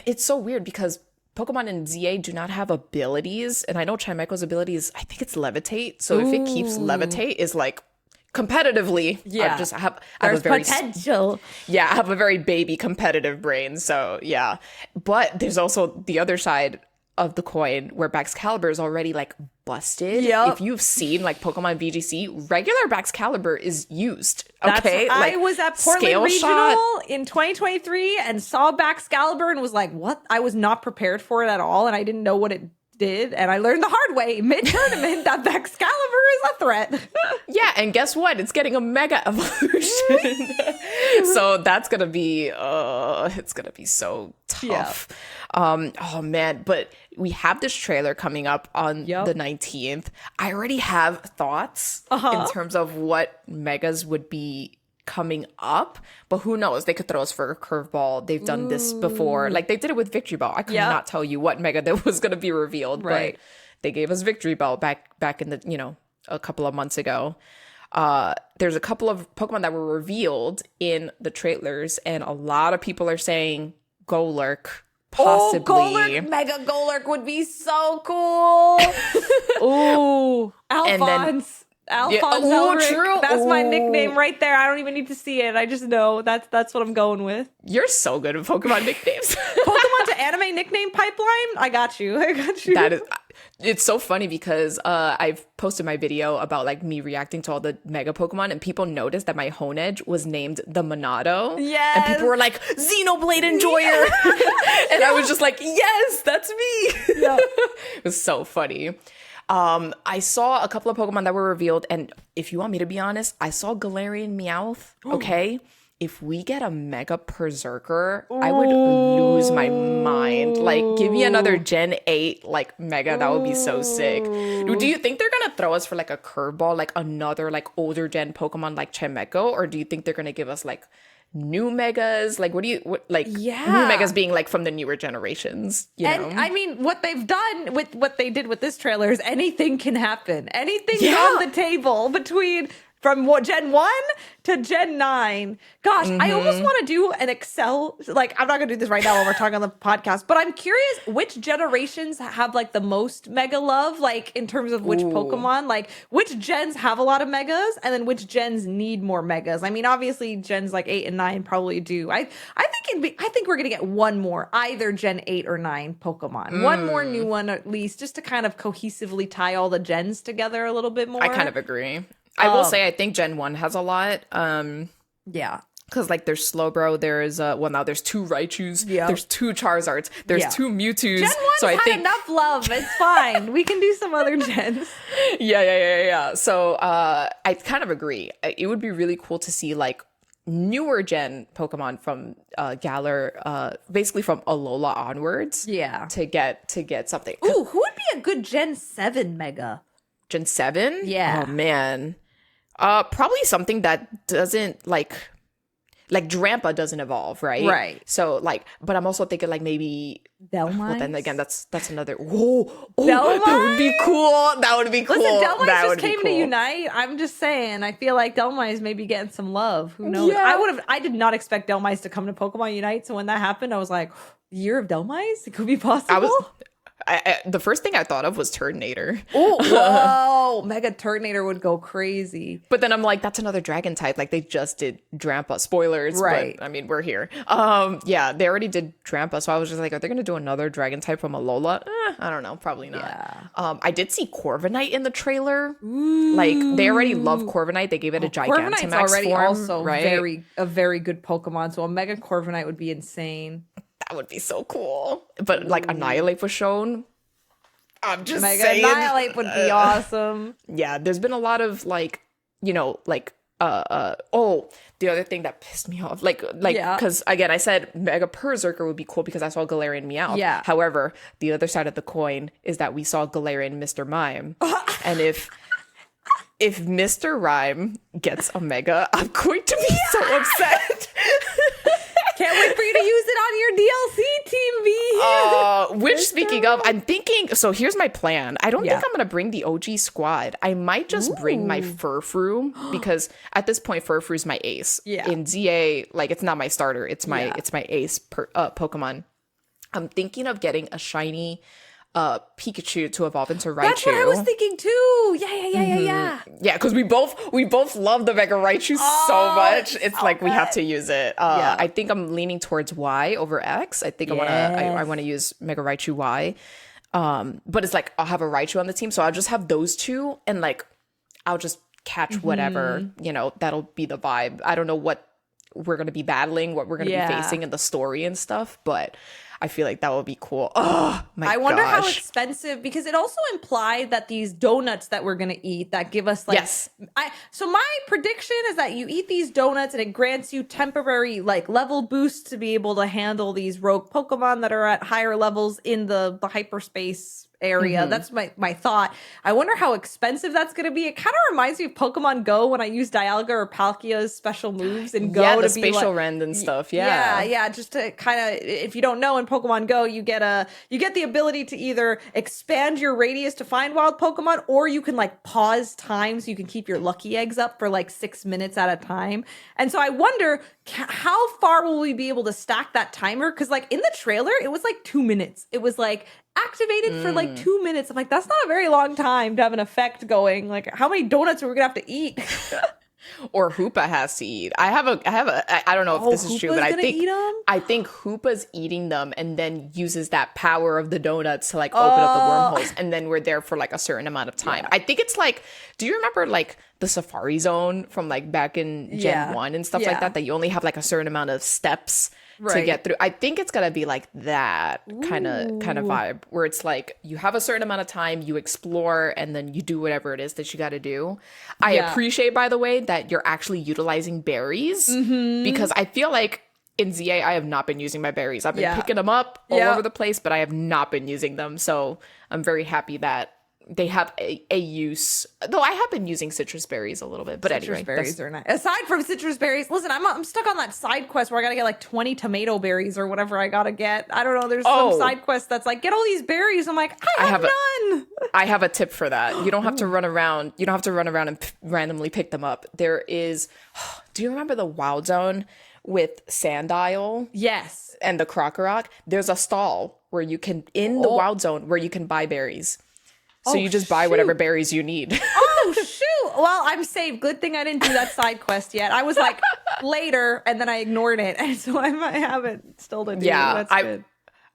It's so weird because Pokemon in ZA do not have abilities. And I know Chimecho's ability is, I think it's Levitate. So if it keeps Levitate is like, competitively, I have a very potential. I have a very baby competitive brain. So yeah, but there's also the other side of the coin where Baxcalibur is already like busted. If you've seen like Pokemon VGC, regular Baxcalibur is used. Okay, I was at Portland Regional in 2023 and saw Baxcalibur and was like, what? I was not prepared for it at all, and I didn't know what it did, and I learned the hard way mid-tournament that Baxcalibur is a threat. Yeah, and guess what? It's getting a Mega Evolution. So that's gonna be it's gonna be so tough. Oh man, but we have this trailer coming up on the 19th. I already have thoughts in terms of what Megas would be coming up, but who knows? They could throw us for a curveball. They've done this before. Like they did it with Victory Bell. I could not tell you what Mega that was going to be revealed, but they gave us Victory Bell back in the, you know, a couple of months ago. There's a couple of Pokemon that were revealed in the trailers, and a lot of people are saying Golurk. Possibly. Golurk, Mega Golurk would be so cool. Ooh, Alphonse. Alphonse Elric. True. That's my nickname right there. I don't even need to see it. I just know that's what I'm going with. You're so good at Pokemon nicknames. Pokemon to anime nickname pipeline. I got you. That is, it's so funny because I've posted my video about like me reacting to all the Mega Pokemon, and people noticed that my Honedge was named the Monado. Yes. And people were like, Xenoblade Enjoyer. And I was just like, yes, that's me. Yeah. It was so funny. I saw a couple of Pokemon that were revealed, and if you want me to be honest, I saw Galarian Meowth, okay? If we get a Mega Berserker, I would lose my mind. Like, give me another Gen 8, like, Mega, that would be so sick. Do you think they're gonna throw us for, like, a curveball, like, another, like, older Gen Pokemon like Chimecho, or do you think they're gonna give us, like, new megas? Like, Yeah. new megas being like from the newer generations, you know? And I mean, what they've done with what they did with this trailer is anything can happen. Anything's Yeah. on the table between from Gen 1 to Gen 9. Gosh, I almost want to do an Excel. Like, I'm not going to do this right now while we're talking on the podcast, but I'm curious which generations have like the most mega love, like in terms of which Pokemon, like which gens have a lot of megas and then which gens need more megas. I mean, obviously gens like 8 and 9 probably do. I think we're going to get one more, either Gen 8 or 9 Pokemon. One more new one at least, just to kind of cohesively tie all the gens together a little bit more. I kind of agree. I will say I think Gen 1 has a lot. Yeah. Because, like, there's Slowbro, there's, now there's 2 Raichus, Yep. there's 2 Charizards, there's 2 Mewtwo's. Gen 1's had enough love. It's fine. We can do some other gens. Yeah. So, I kind of agree. It would be really cool to see, like, newer gen Pokemon from Galar, basically from Alola onwards. Yeah. To get something. Ooh, who would be a good Gen 7 mega? Gen 7? Yeah. Oh, man. Probably something that doesn't, like Drampa doesn't evolve, right? Right. So, like, but I'm also thinking, like, maybe... Dhelmise? Well, then again, that's another... Whoa! Oh, Dhelmise? that would be cool! That would be cool! Listen, Dhelmise that just came to Unite. I'm just saying. I feel like Dhelmise may be getting some love. Who knows? Yeah. I did not expect Dhelmise to come to Pokemon Unite. So when that happened, I was like, Year of Dhelmise? It could be possible. The first thing I thought of was Turtonator. Oh, whoa. Mega Turtonator would go crazy. But then I'm like, that's another dragon type. Like, they just did Drampa. Spoilers. Right. But, I mean, we're here. Yeah, they already did Drampa. So I was just like, are they going to do another dragon type from Alola? I don't know. Probably not. Yeah. I did see Corviknight in the trailer. Ooh. Like, they already love Corviknight. They gave it a Gigantamax Corviknight's already form, also right? a very good Pokemon. So a Mega Corviknight would be insane. That would be so cool. But, like, Annihilate was shown. I'm just Mega saying. Annihilate would be awesome. Yeah, there's been a lot of, like, you know, like, the other thing that pissed me off, like, because, again, I said Mega Berserker would be cool because I saw Galarian Meowth. Yeah. However, the other side of the coin is that we saw Galarian Mr. Mime. And if Mr. Rhyme gets a Mega, I'm going to be so upset. Can't wait for you to use it on your DLC, Team V. Which, speaking of, I'm thinking, so here's my plan. I don't think I'm going to bring the OG squad. I might just bring my Furfrou because at this point, Furfrou's my ace. Yeah. In ZA, like, it's not my starter. It's my ace Pokemon. I'm thinking of getting a shiny Pikachu to evolve into Raichu. That's what I was thinking too. Yeah. Yeah, because we both love the Mega Raichu so much. It's so like we have to use it. I think I'm leaning towards Y over X. I think I want to use Mega Raichu Y. But it's like I'll have a Raichu on the team, so I'll just have those two, and like I'll just catch whatever, you know, that'll be the vibe. I don't know what we're gonna be battling, what we're gonna be facing in the story and stuff, but I feel like that would be cool. Oh my gosh. I wonder how expensive, because it also implied that these donuts that we're going to eat that give us like, so my prediction is that you eat these donuts and it grants you temporary like level boosts to be able to handle these rogue Pokemon that are at higher levels in the hyperspace area. That's my thought. I wonder how expensive that's going to be. It kind of reminds me of Pokemon Go when I use Dialga or Palkia's special moves in Go. Yeah, the to spatial like, rend and stuff. Yeah. Yeah. Just to kind of, if you don't know, in Pokemon Go, you get the ability to either expand your radius to find wild Pokemon, or you can like pause time so you can keep your lucky eggs up for like 6 minutes at a time. And so I wonder how far will we be able to stack that timer? Because like in the trailer, it was like 2 minutes. It was like activated for like 2 minutes. I'm like, that's not a very long time to have an effect going. Like, how many donuts are we gonna have to eat? Or Hoopa has to eat. I don't know if this is true, but I think Hoopa's eating them and then uses that power of the donuts to like open up the wormholes, and then we're there for like a certain amount of time. I think it's like, do you remember like the Safari Zone from like back in Gen 1 and stuff like that you only have like a certain amount of steps to get through? I think it's gonna be like that kind of vibe where it's like you have a certain amount of time, you explore, and then you do whatever it is that you got to do. I appreciate, by the way, that you're actually utilizing berries, because I feel like in ZA I have not been using my berries. I've been picking them up all over the place, but I have not been using them. So I'm very happy that they have a use, though I have been using citrus berries a little bit, but Citrus anyway, berries are nice. Aside from citrus berries, listen, I'm stuck on that side quest where I gotta get like 20 tomato berries or whatever I gotta get. I don't know. There's some side quest that's like, get all these berries. I'm like, I have none. I have a tip for that. You don't have to run around. You don't have to run around and randomly pick them up. There is, do you remember the Wild Zone with Sand Isle? Yes. And the Crocorock? There's a stall where you can, in the Wild Zone, where you can buy berries. So you just buy whatever berries you need. Oh, shoot. Well, I'm saved. Good thing I didn't do that side quest yet. I was like, later, and then I ignored it. And so I might have it still to do. Yeah, That's good.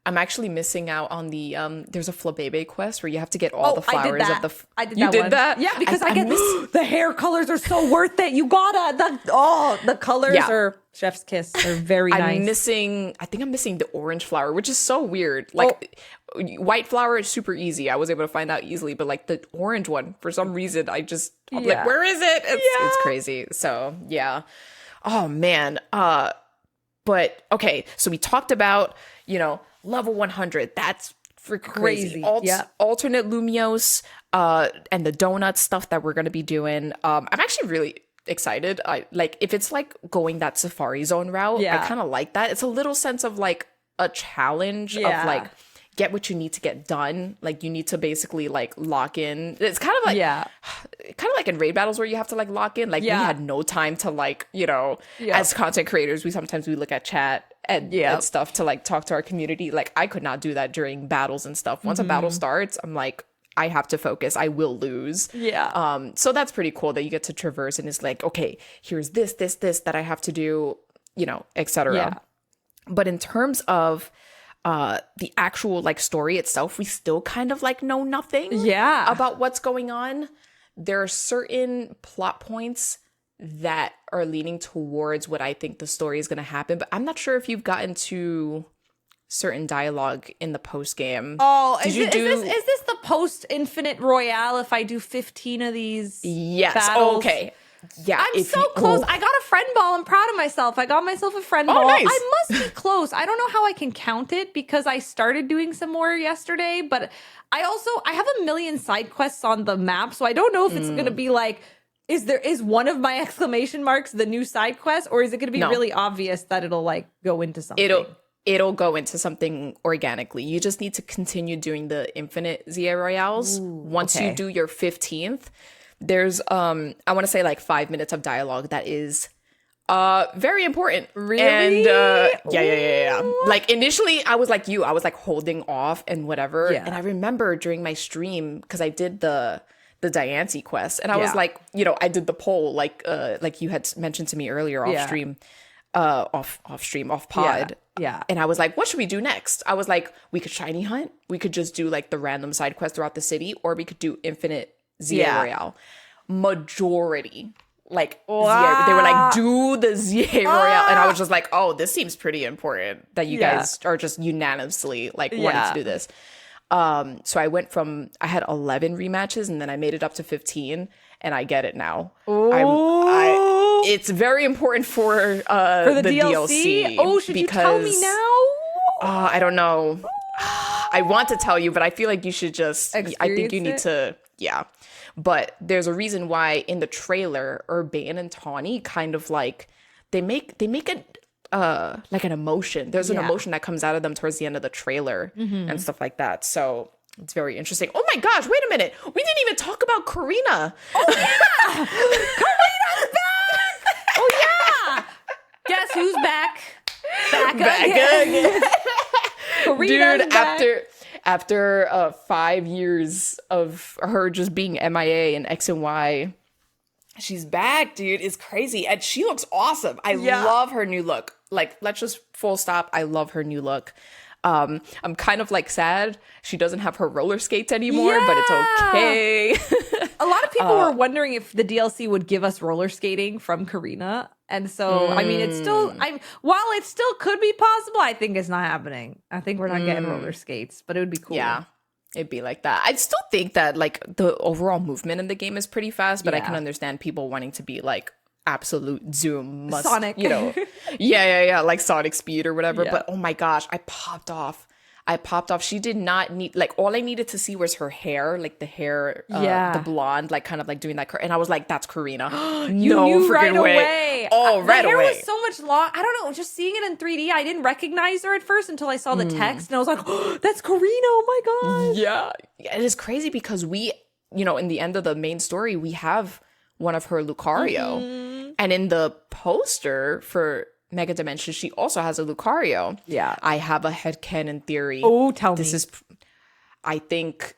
I'm actually missing out on the, there's a Flabébé quest where you have to get all the flowers I did that. of the... I did you that did one. that? Yeah, because I get, the hair colors are so worth it. You gotta, the colors are chef's kiss. They're very nice. I think I'm missing the orange flower, which is so weird. Like, white flower is super easy. I was able to find out easily, but like the orange one, for some reason, I'm like, where is it? It's crazy. So, yeah. Oh, man. But, okay, so we talked about, level 100. That's freaking crazy. Alternate Lumios, and the donut stuff that we're going to be doing. I'm actually really excited. If it's like going that Safari Zone route, I kind of like that. It's a little sense of like a challenge of like, get what you need to get done. Like you need to basically like lock in. It's kind of like in raid battles where you have to like lock in. Like we had no time to like, as content creators, we look at chat and stuff to like talk to our community. Like I could not do that during battles and stuff. Once a battle starts, I'm like, I have to focus. I will lose. Yeah. So that's pretty cool that you get to traverse and it's like, okay, here's this that I have to do, etc. Yeah. But in terms of the actual like story itself, we still kind of like know nothing about what's going on. There are certain plot points that are leaning towards what I think the story is going to happen, but I'm not sure if you've gotten to certain dialogue in the post game. Oh, is this the post Infinite Royale if I do 15 of these battles? Okay. Yeah, I'm so close. I got a friend ball. I'm proud of myself. I got myself a friend ball. Nice. I must be close. I don't know how I can count it because I started doing some more yesterday, but I have a million side quests on the map, so I don't know if it's going to be like, is one of my exclamation marks the new side quest, or is it going to be really obvious that it'll like go into something? It'll go into something organically. You just need to continue doing the infinite ZA Royales. Once you do your 15th, there's I want to say like 5 minutes of dialogue that is very important. Really? And yeah. Like initially I was like holding off and whatever. And I remember during my stream, because I did the Diancie quest, and I was like, I did the poll like you had mentioned to me earlier off stream, off pod. Yeah. And I was like, what should we do next? I was like, we could shiny hunt. We could just do like the random side quest throughout the city, or we could do infinite ZA Royale. Majority, like, they were like, do the ZA Royale. And I was just like, oh, this seems pretty important that you guys are just unanimously like wanting to do this. So I had 11 rematches and then I made it up to 15 and I get it now. It's very important for the DLC. Oh, should you tell me now? I don't know. I want to tell you, but I feel like you should just, I think you need to, But there's a reason why in the trailer, Urbane and Tawny kind of like, they make it like an emotion. There's an emotion that comes out of them towards the end of the trailer and stuff like that. So it's very interesting. Oh my gosh, wait a minute. We didn't even talk about Karina. Oh yeah! Karina's back! Oh yeah! Guess who's back? Back again. Karina's Dude, back. After 5 years of her just being MIA and X and Y, she's back, dude. It's crazy. And she looks awesome. I love her new look. Like, let's just full stop. I love her new look. I'm kind of like sad she doesn't have her roller skates anymore, but it's okay. A lot of people were wondering if the DLC would give us roller skating from Karina. And so, I mean, it's still, while it still could be possible, I think it's not happening. I think we're not getting roller skates, but it would be cool. Yeah, it'd be like that. I still think that like the overall movement in the game is pretty fast, but I can understand people wanting to be like absolute zoom Sonic, like Sonic speed or whatever. But oh my gosh, I popped off I popped off. She did not need, like, all I needed to see was her hair, like the hair, the blonde, like kind of like doing that. And I was like, that's Karina. You no knew freaking right way. away. Oh, right the hair away. was so much long. I don't know. Just seeing it in 3D, I didn't recognize her at first until I saw the text, and I was like, oh, that's Karina. Oh my god. Yeah. It is crazy because we, you know, in the end of the main story, we have one of her Lucario, and in the poster for Mega Dimension, she also has a Lucario. Yeah. I have a headcanon theory. Oh, tell me. This is, I think,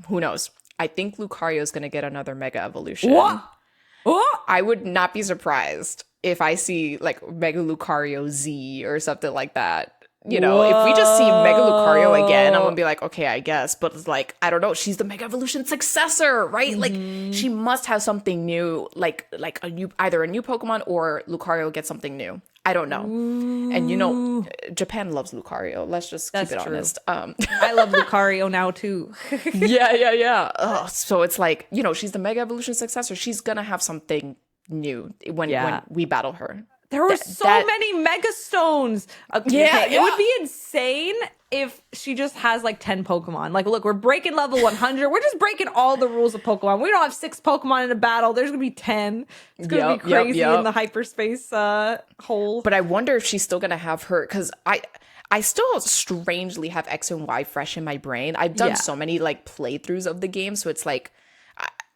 who knows? I think Lucario is going to get another Mega Evolution. What? Oh! I would not be surprised if I see like Mega Lucario Z or something like that. You know, if we just see Mega Lucario again, I'm gonna be like, okay, I guess. But it's like, I don't know. She's the Mega Evolution successor, right? Like, she must have something new, like either a new Pokemon or Lucario gets something new. I don't know. Ooh. And you know, Japan loves Lucario. Let's just keep it honest. I love Lucario now too. Yeah. So it's like, you know, she's the Mega Evolution successor. She's gonna have something new when we battle her. There were so many Mega Stones. It would be insane if she just has like 10 Pokemon. Like, look, we're breaking level 100. We're just breaking all the rules of Pokemon. We don't have 6 Pokemon in a battle. There's going to be 10. It's going to be crazy in the hyperspace hole. But I wonder if she's still going to have her, because I still strangely have X and Y fresh in my brain. I've done so many like playthroughs of the game. So it's like,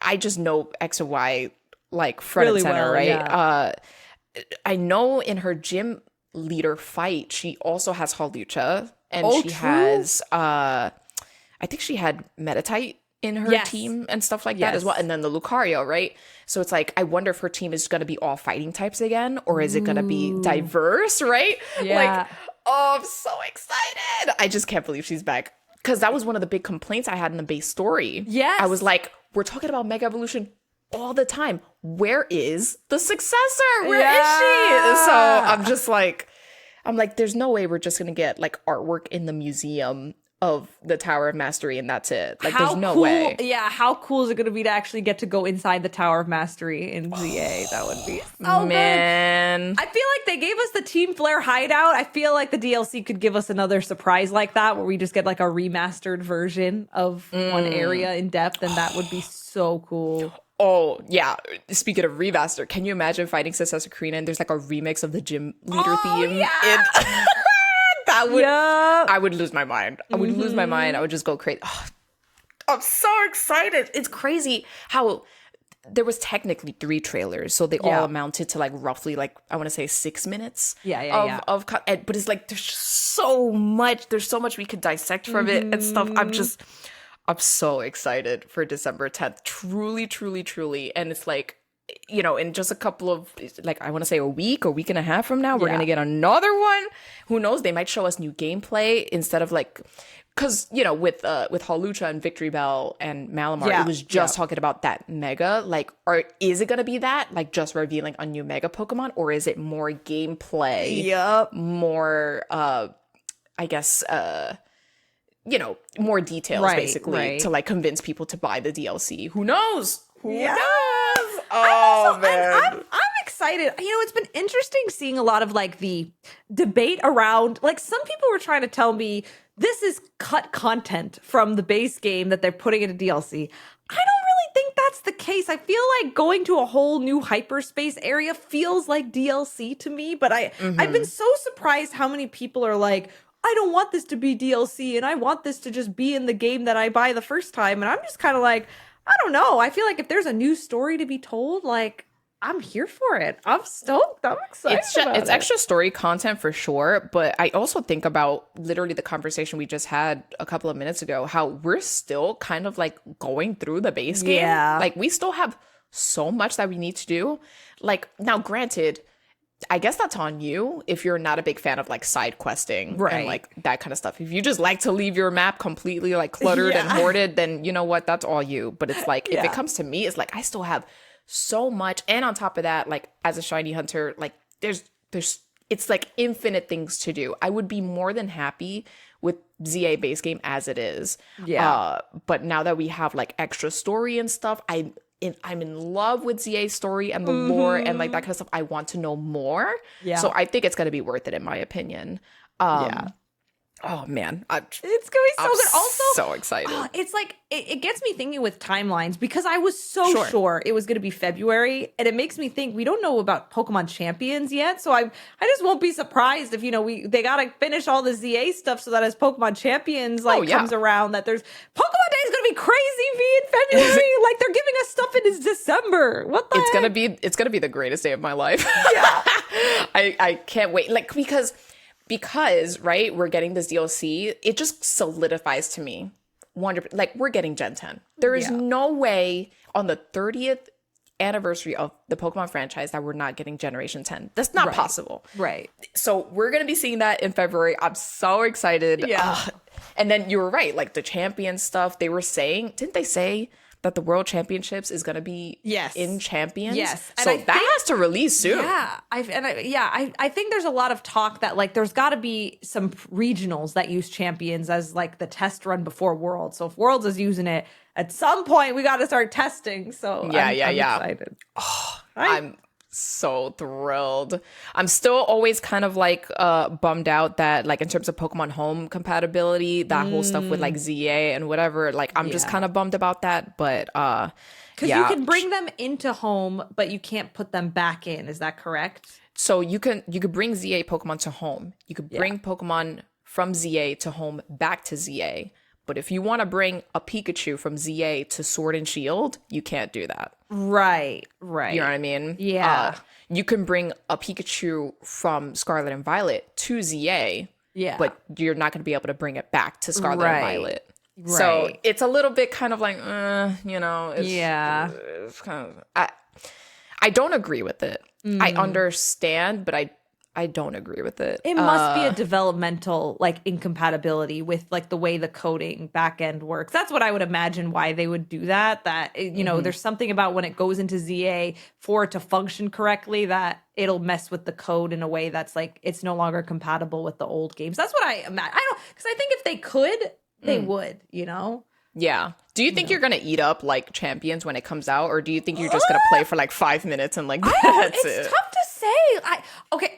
I just know X and Y like front and center, right? Yeah. I know in her gym leader fight, she also has Hawlucha, and she has, I think she had Meditite in her team and stuff like that as well. And then the Lucario, right? So it's like, I wonder if her team is going to be all fighting types again, or is it going to be diverse, right? Yeah. Like, oh, I'm so excited. I just can't believe she's back. Because that was one of the big complaints I had in the base story. Yes. I was like, we're talking about Mega Evolution all the time. Where is the successor? Where is she? So I'm like, there's no way we're just gonna get like artwork in the museum of the Tower of Mastery and that's it. Like, there's no way. Yeah, how cool is it gonna be to actually get to go inside the Tower of Mastery in ZA? That would be so man. Good. I feel like they gave us the Team Flare hideout. I feel like the DLC could give us another surprise like that, where we just get like a remastered version of one area in depth, and that would be so cool. Oh, yeah. Speaking of remaster, can you imagine fighting Successor Karina and there's like a remix of the gym leader theme? Yeah. That would, I would lose my mind. I would lose my mind. I would just go crazy. Oh, I'm so excited. It's crazy how there was technically 3 trailers. So they all amounted to like roughly like, I want to say 6 minutes of but it's like, there's so much. There's so much we could dissect from it and stuff. I'm so excited for December 10th. Truly, truly, truly. And it's like, you know, in just a couple of, like, I want to say a week and a half from now, we're going to get another one. Who knows? They might show us new gameplay instead of like, because, you know, with Hawlucha and Victory Bell and Malamar, it was just talking about that Mega. Like, is it going to be that? Like, just revealing a new Mega Pokemon? Or is it more gameplay? Yep. More, I guess, you know, more details basically to like convince people to buy the DLC. Who knows? Who knows? Oh, man. I'm excited. You know, it's been interesting seeing a lot of like the debate around, like, some people were trying to tell me this is cut content from the base game that they're putting into DLC. I don't really think that's the case. I feel like going to a whole new hyperspace area feels like DLC to me, but I've been so surprised how many people are like, I don't want this to be DLC and I want this to just be in the game that I buy the first time. And I'm just kind of like, I don't know. I feel like if there's a new story to be told, like, I'm here for it. I'm stoked. I'm excited. It's extra story content for sure. But I also think about literally the conversation we just had a couple of minutes ago, how we're still kind of like going through the base game. Yeah. Like, we still have so much that we need to do. Like, now granted, I guess that's on you if you're not a big fan of like side questing and like that kind of stuff. If you just like to leave your map completely like cluttered and hoarded, then you know what, that's all you. But it's like, if it comes to me, it's like I still have so much. And on top of that, like as a shiny hunter, like there's it's like infinite things to do. I would be more than happy with ZA base game as it is. Yeah. But now that we have like extra story and stuff, I'm in love with ZA's story and the lore and like that kind of stuff. I want to know more. Yeah. So I think it's going to be worth it in my opinion. Oh man, It's gonna be so I'm good. Also, so excited. it's like it gets me thinking with timelines because I was so sure it was gonna be February, and it makes me think we don't know about Pokemon Champions yet. So I just won't be surprised if they gotta finish all the ZA stuff so that as Pokemon Champions comes around, that there's Pokemon Day is gonna be crazy in February. Like they're giving us stuff in December. What the heck? It's gonna be the greatest day of my life. Yeah. I can't wait. Like because right, we're getting this DLC, it just solidifies to me like we're getting Gen 10. There is no way on the 30th anniversary of the Pokemon franchise that we're not getting Generation 10. That's not possible. Right. So we're going to be seeing that in February. I'm so excited. Yeah. And then you were right, like the champion stuff, they were saying, didn't they say that the World Championships is going to be in Champions? Yes. So that has to release soon. Yeah. I think there's a lot of talk that like there's got to be some regionals that use Champions as like the test run before Worlds. So if Worlds is using it, at some point we got to start testing. So I'm excited. Oh, I'm so thrilled. I'm still always kind of like bummed out that like in terms of Pokemon Home compatibility, that whole stuff with like ZA and whatever, like I'm just kind of bummed about that, but because you can bring them into Home but you can't put them back in, is that correct? So you could bring ZA Pokemon to Home, you could bring Pokemon from ZA to Home back to ZA, but if you want to bring a Pikachu from ZA to Sword and Shield, you can't do that. Right. You know what I mean? Yeah. You can bring a Pikachu from Scarlet and Violet to ZA, but you're not going to be able to bring it back to Scarlet and Violet. Right. So it's a little bit kind of like, it's kind of, I don't agree with it. I understand, but I don't agree with it. It must be a developmental like incompatibility with like the way the coding back end works. That's what I would imagine why they would do that. That there's something about when it goes into ZA for it to function correctly that it'll mess with the code in a way that's like it's no longer compatible with the old games. That's what I imagine. Because I think if they could, they would. Yeah. Do you think you're going to eat up like Champions when it comes out, or do you think you're just going to play for like 5 minutes and like that's it? It's tough to say. I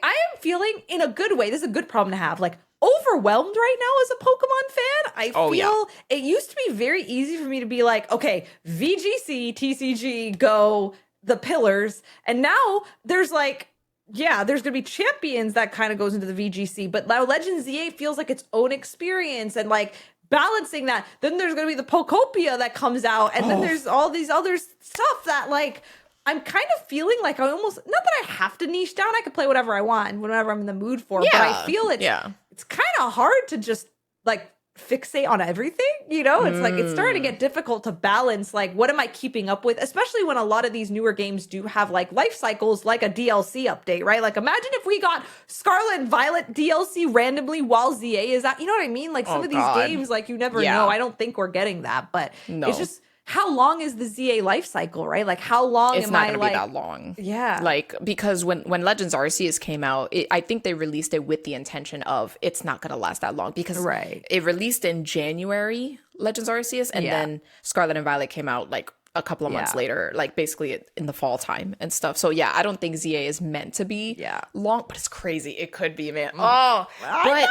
am feeling in a good way. This is a good problem to have. Like overwhelmed right now as a Pokemon fan. I feel it used to be very easy for me to be like, okay, VGC, TCG, go the pillars, and now there's like. Yeah, there's going to be Champions that kind of goes into the VGC, but now Legends ZA feels like its own experience and like balancing that. Then there's going to be the Pokopia that comes out, and then there's all these other stuff that like I'm kind of feeling like I almost, not that I have to niche down, I can play whatever I want, whatever I'm in the mood for, but I feel it's kind of hard to just like fixate on everything, it's like it's starting to get difficult to balance like what am I keeping up with, especially when a lot of these newer games do have like life cycles like a DLC update, right? Like imagine if we got Scarlet and Violet DLC randomly while ZA is out, you know what I mean? Like some of these games, like you never know. I don't think we're getting that, but it's just how long is the ZA life cycle, right? Like how long it's am not I gonna like be that long. Yeah. Like because when Legends Arceus came out, I think they released it with the intention of it's not gonna last that long because it released in January, Legends Arceus, and then Scarlet and Violet came out like a couple of months later, like basically in the fall time and stuff. So yeah, I don't think ZA is meant to be long, but it's crazy. It could be, man. I know.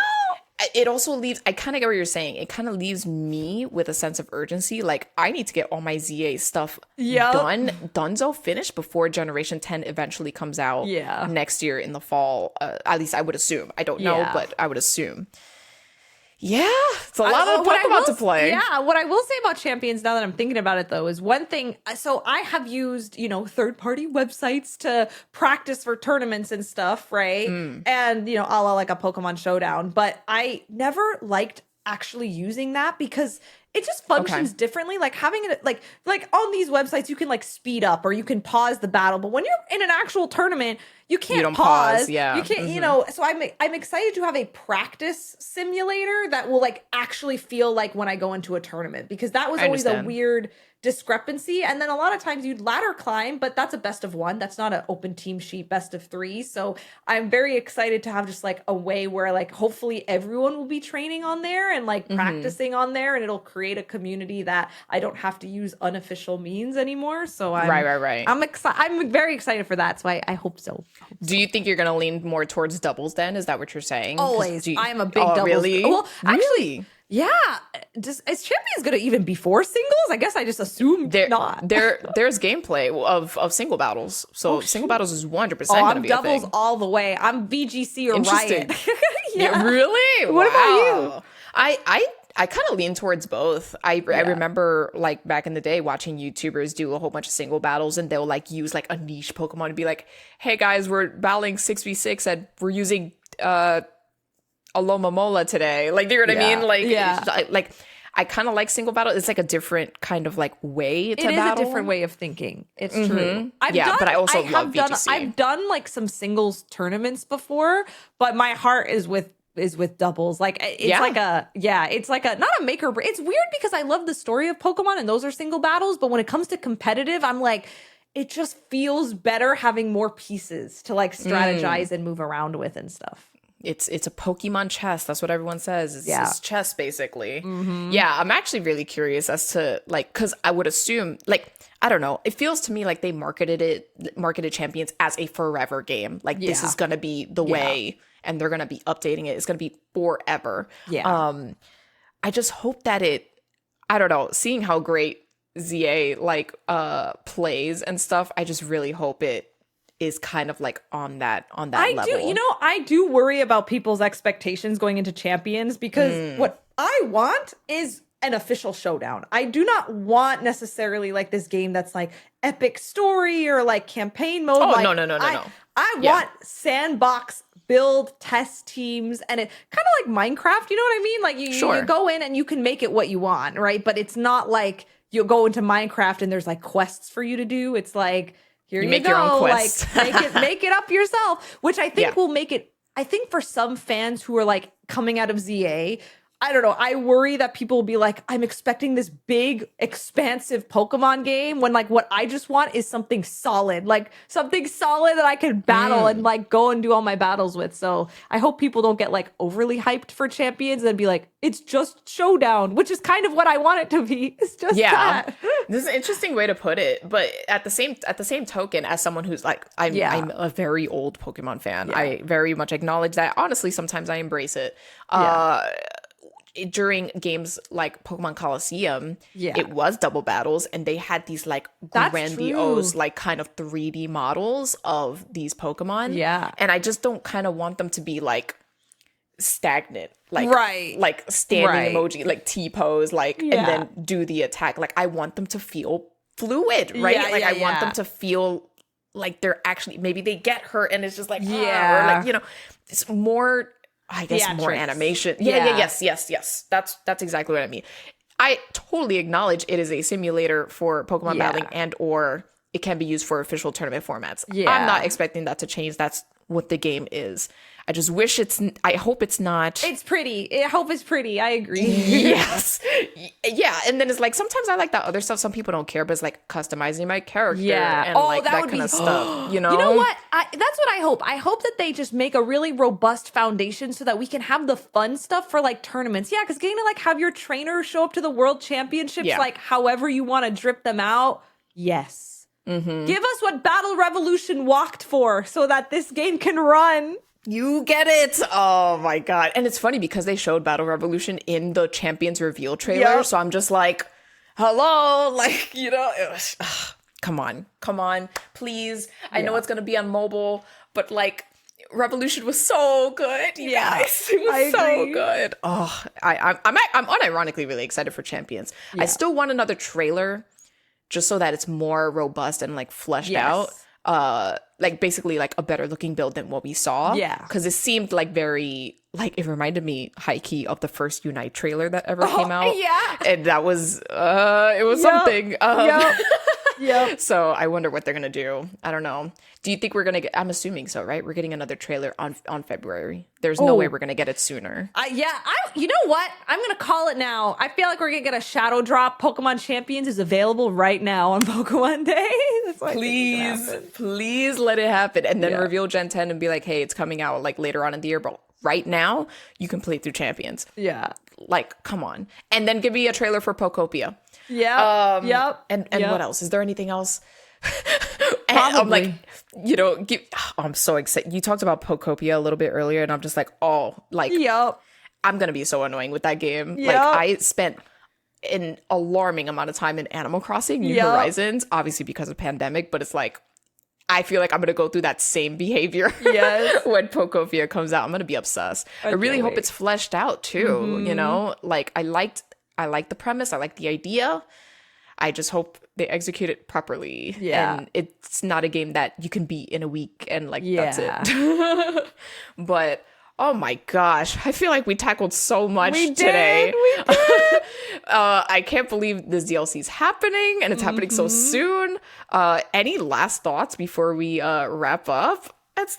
It also leaves, I kind of get what you're saying. It kind of leaves me with a sense of urgency. Like, I need to get all my ZA stuff donezo finished before Generation 10 eventually comes out next year in the fall. At least I would assume. I don't know, but I would assume. Yeah, it's a lot of Pokemon to play. Yeah, what I will say about Champions now that I'm thinking about it though is one thing. So I have used, third-party websites to practice for tournaments and stuff, right? And, a la like a Pokemon Showdown. But I never liked actually using that because it just functions differently. Like having it like on these websites, you can like speed up or you can pause the battle. But when you're in an actual tournament, you can't pause. You can't, so I'm excited to have a practice simulator that will like actually feel like when I go into a tournament, because that was always a weird discrepancy. And then a lot of times you'd ladder climb, but that's a best of one. That's not an open team sheet best of three. So I'm very excited to have just like a way where like hopefully everyone will be training on there and like practicing on there, and it'll create a community that I don't have to use unofficial means anymore. So right. I'm excited. I'm very excited for that. So I hope so. Do you think you're going to lean more towards doubles then? Is that what you're saying? Always. I am a big doubles. Really? Well, actually, really? yeah. Is champions going to even be for singles? I guess I just assumed not. There's gameplay of single battles. So single battles is 100% going to be I'm doubles a thing. all the way. I'm VGC or Riot. Yeah. Really? What about you? I kind of lean towards both. I remember like back in the day watching YouTubers do a whole bunch of single battles, and they'll like use like a niche Pokemon and be like, hey guys, we're battling 6v6 and we're using Alomomola today. Like, you know what I mean? Like, I kind of like single battle. It's like a different kind of like way to battle. It is a different way of thinking. It's true. But I also love VGC. I've done like some singles tournaments before, but my heart is with doubles. Like it's like a not a make or break. It's weird because I love the story of Pokemon and those are single battles, but when it comes to competitive, I'm like, it just feels better having more pieces to like strategize and move around with and stuff. It's a Pokemon chess. That's what everyone says. It's chess, basically. Yeah, I'm actually really curious as to, like, because I would assume, like, I don't know. It feels to me like they marketed Champions as a forever game. Like, this is going to be the way, and they're going to be updating it. It's going to be forever. Yeah. I just hope that I don't know, seeing how great ZA, like, plays and stuff, I just really hope it is kind of like on that level. I do worry about people's expectations going into Champions because what I want is an official showdown. I do not want necessarily like this game that's like epic story or like campaign mode. Oh, like, no. I want sandbox build test teams, and it kind of like Minecraft, you know what I mean? Like you go in and you can make it what you want, right? But it's not like you go into Minecraft and there's like quests for you to do. It's like, here you make go. Your own quest. Like make it up yourself, which I think will make it. I think for some fans who are like coming out of ZA, I don't know. I worry that people will be like, I'm expecting this big, expansive Pokemon game when like what I just want is something solid that I can battle and like go and do all my battles with. So I hope people don't get like overly hyped for Champions and be like, it's just Showdown, which is kind of what I want it to be. It's just that. This is an interesting way to put it, but at the same token, as someone who's like, I'm a very old Pokemon fan. I very much acknowledge that. Honestly, sometimes I embrace it. During games like Pokemon Coliseum, it was double battles, and they had these like grandiose, like kind of 3D models of these Pokemon. Yeah. And I just don't kind of want them to be like stagnant, like like standing emoji, like T-pose, like and then do the attack. Like I want them to feel fluid, right? I want them to feel like they're actually, maybe they get hurt and it's just like, or like, you know, it's more, I guess, more animation. Yes. That's exactly what I mean. I totally acknowledge it is a simulator for Pokemon battling, and or it can be used for official tournament formats. I'm not expecting that to change. That's what the game is. I just wish I hope it's not. It's pretty. I hope it's pretty. I agree. Yes. Yeah. And then it's like, sometimes I like that other stuff. Some people don't care, but it's like customizing my character and like that kind of stuff. You know? You know what? That's what I hope. I hope that they just make a really robust foundation so that we can have the fun stuff for like tournaments. Yeah, because getting to like have your trainer show up to the world championships, like however you want to drip them out. Yes. Give us what Battle Revolution walked for so that this game can run. You get it. Oh my God. And it's funny because they showed Battle Revolution in the Champions reveal trailer. So I'm just like, hello, like, you know, come on, please. I know it's going to be on mobile, but like Revolution was so good. You guys. It was so good. Oh, I'm unironically really excited for Champions. I still want another trailer just so that it's more robust and like fleshed out. Like basically like a better looking build than what we saw. Yeah. Because it seemed like very, like it reminded me high key of the first Unite trailer that ever came out. Yeah. And that was, it was something. Yep. So I wonder what they're gonna do. I don't know. Do you think we're gonna get? I'm assuming so, right? We're getting another trailer on February. There's no way we're gonna get it sooner. You know what? I'm gonna call it now. I feel like we're gonna get a shadow drop. Pokemon Champions is available right now on Pokemon Day. That's why Please let it happen, and then reveal Gen 10 and be like, hey, it's coming out like later on in the year, but right now you can play through Champions. Yeah. Like, come on. And then give me a trailer for Pokopia. Yeah. Yep. And what else? Is there anything else? Probably. I'm like, I'm so excited. You talked about Pokopia a little bit earlier, and I'm just like, Yep. I'm gonna be so annoying with that game. Yep. Like, I spent an alarming amount of time in Animal Crossing New Horizons, obviously because of pandemic, but it's like, I feel like I'm gonna go through that same behavior when Pokopia comes out. I'm gonna be obsessed. I really hope it's fleshed out too. You know, like I liked the premise. I like the idea. I just hope they execute it properly. Yeah. And it's not a game that you can beat in a week and like that's it. But oh my gosh, I feel like we tackled so much today. We did. I can't believe this DLC is happening and it's happening so soon. Any last thoughts before we wrap up?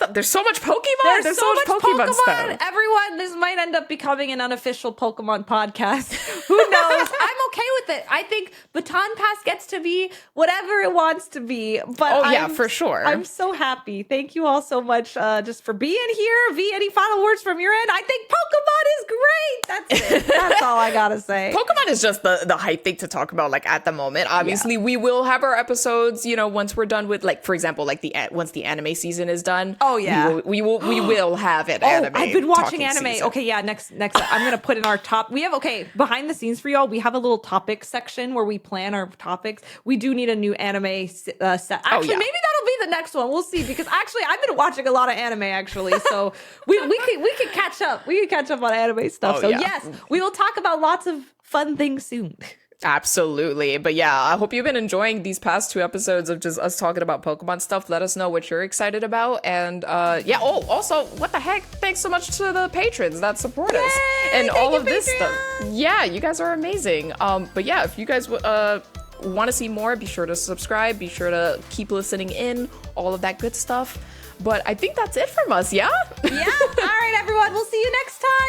There's so much Pokemon. There's so much Pokemon stuff. Everyone, this might end up becoming an unofficial Pokemon podcast. Who knows? I'm okay with it. I think Baton Pass gets to be whatever it wants to be. But for sure. I'm so happy. Thank you all so much just for being here. V, any final words from your end? I think Pokemon is great. That's it. That's all I gotta say. Pokemon is just the hype thing to talk about, like at the moment. Obviously, we will have our episodes, once we're done with, like, for example, like once the anime season is done. Oh yeah, we will have it. Anime. I've been watching anime. Season. Okay, yeah. Next, I'm gonna put in our top. We have behind the scenes for y'all. We have a little topic section where we plan our topics. We do need a new anime set. Actually, maybe that'll be the next one. We'll see, because actually I've been watching a lot of anime actually. So we can catch up. We can catch up on anime stuff. Yes, we will talk about lots of fun things soon. Absolutely. But yeah, I hope you've been enjoying these past 2 episodes of just us talking about Pokemon stuff. Let us know what you're excited about. And also, what the heck? Thanks so much to the patrons that support us and all of this stuff. Yeah, you guys are amazing. But yeah, if you guys want to see more, be sure to subscribe. Be sure to keep listening in. All of that good stuff. But I think that's it from us, yeah? Yeah. All right, everyone. We'll see you next time.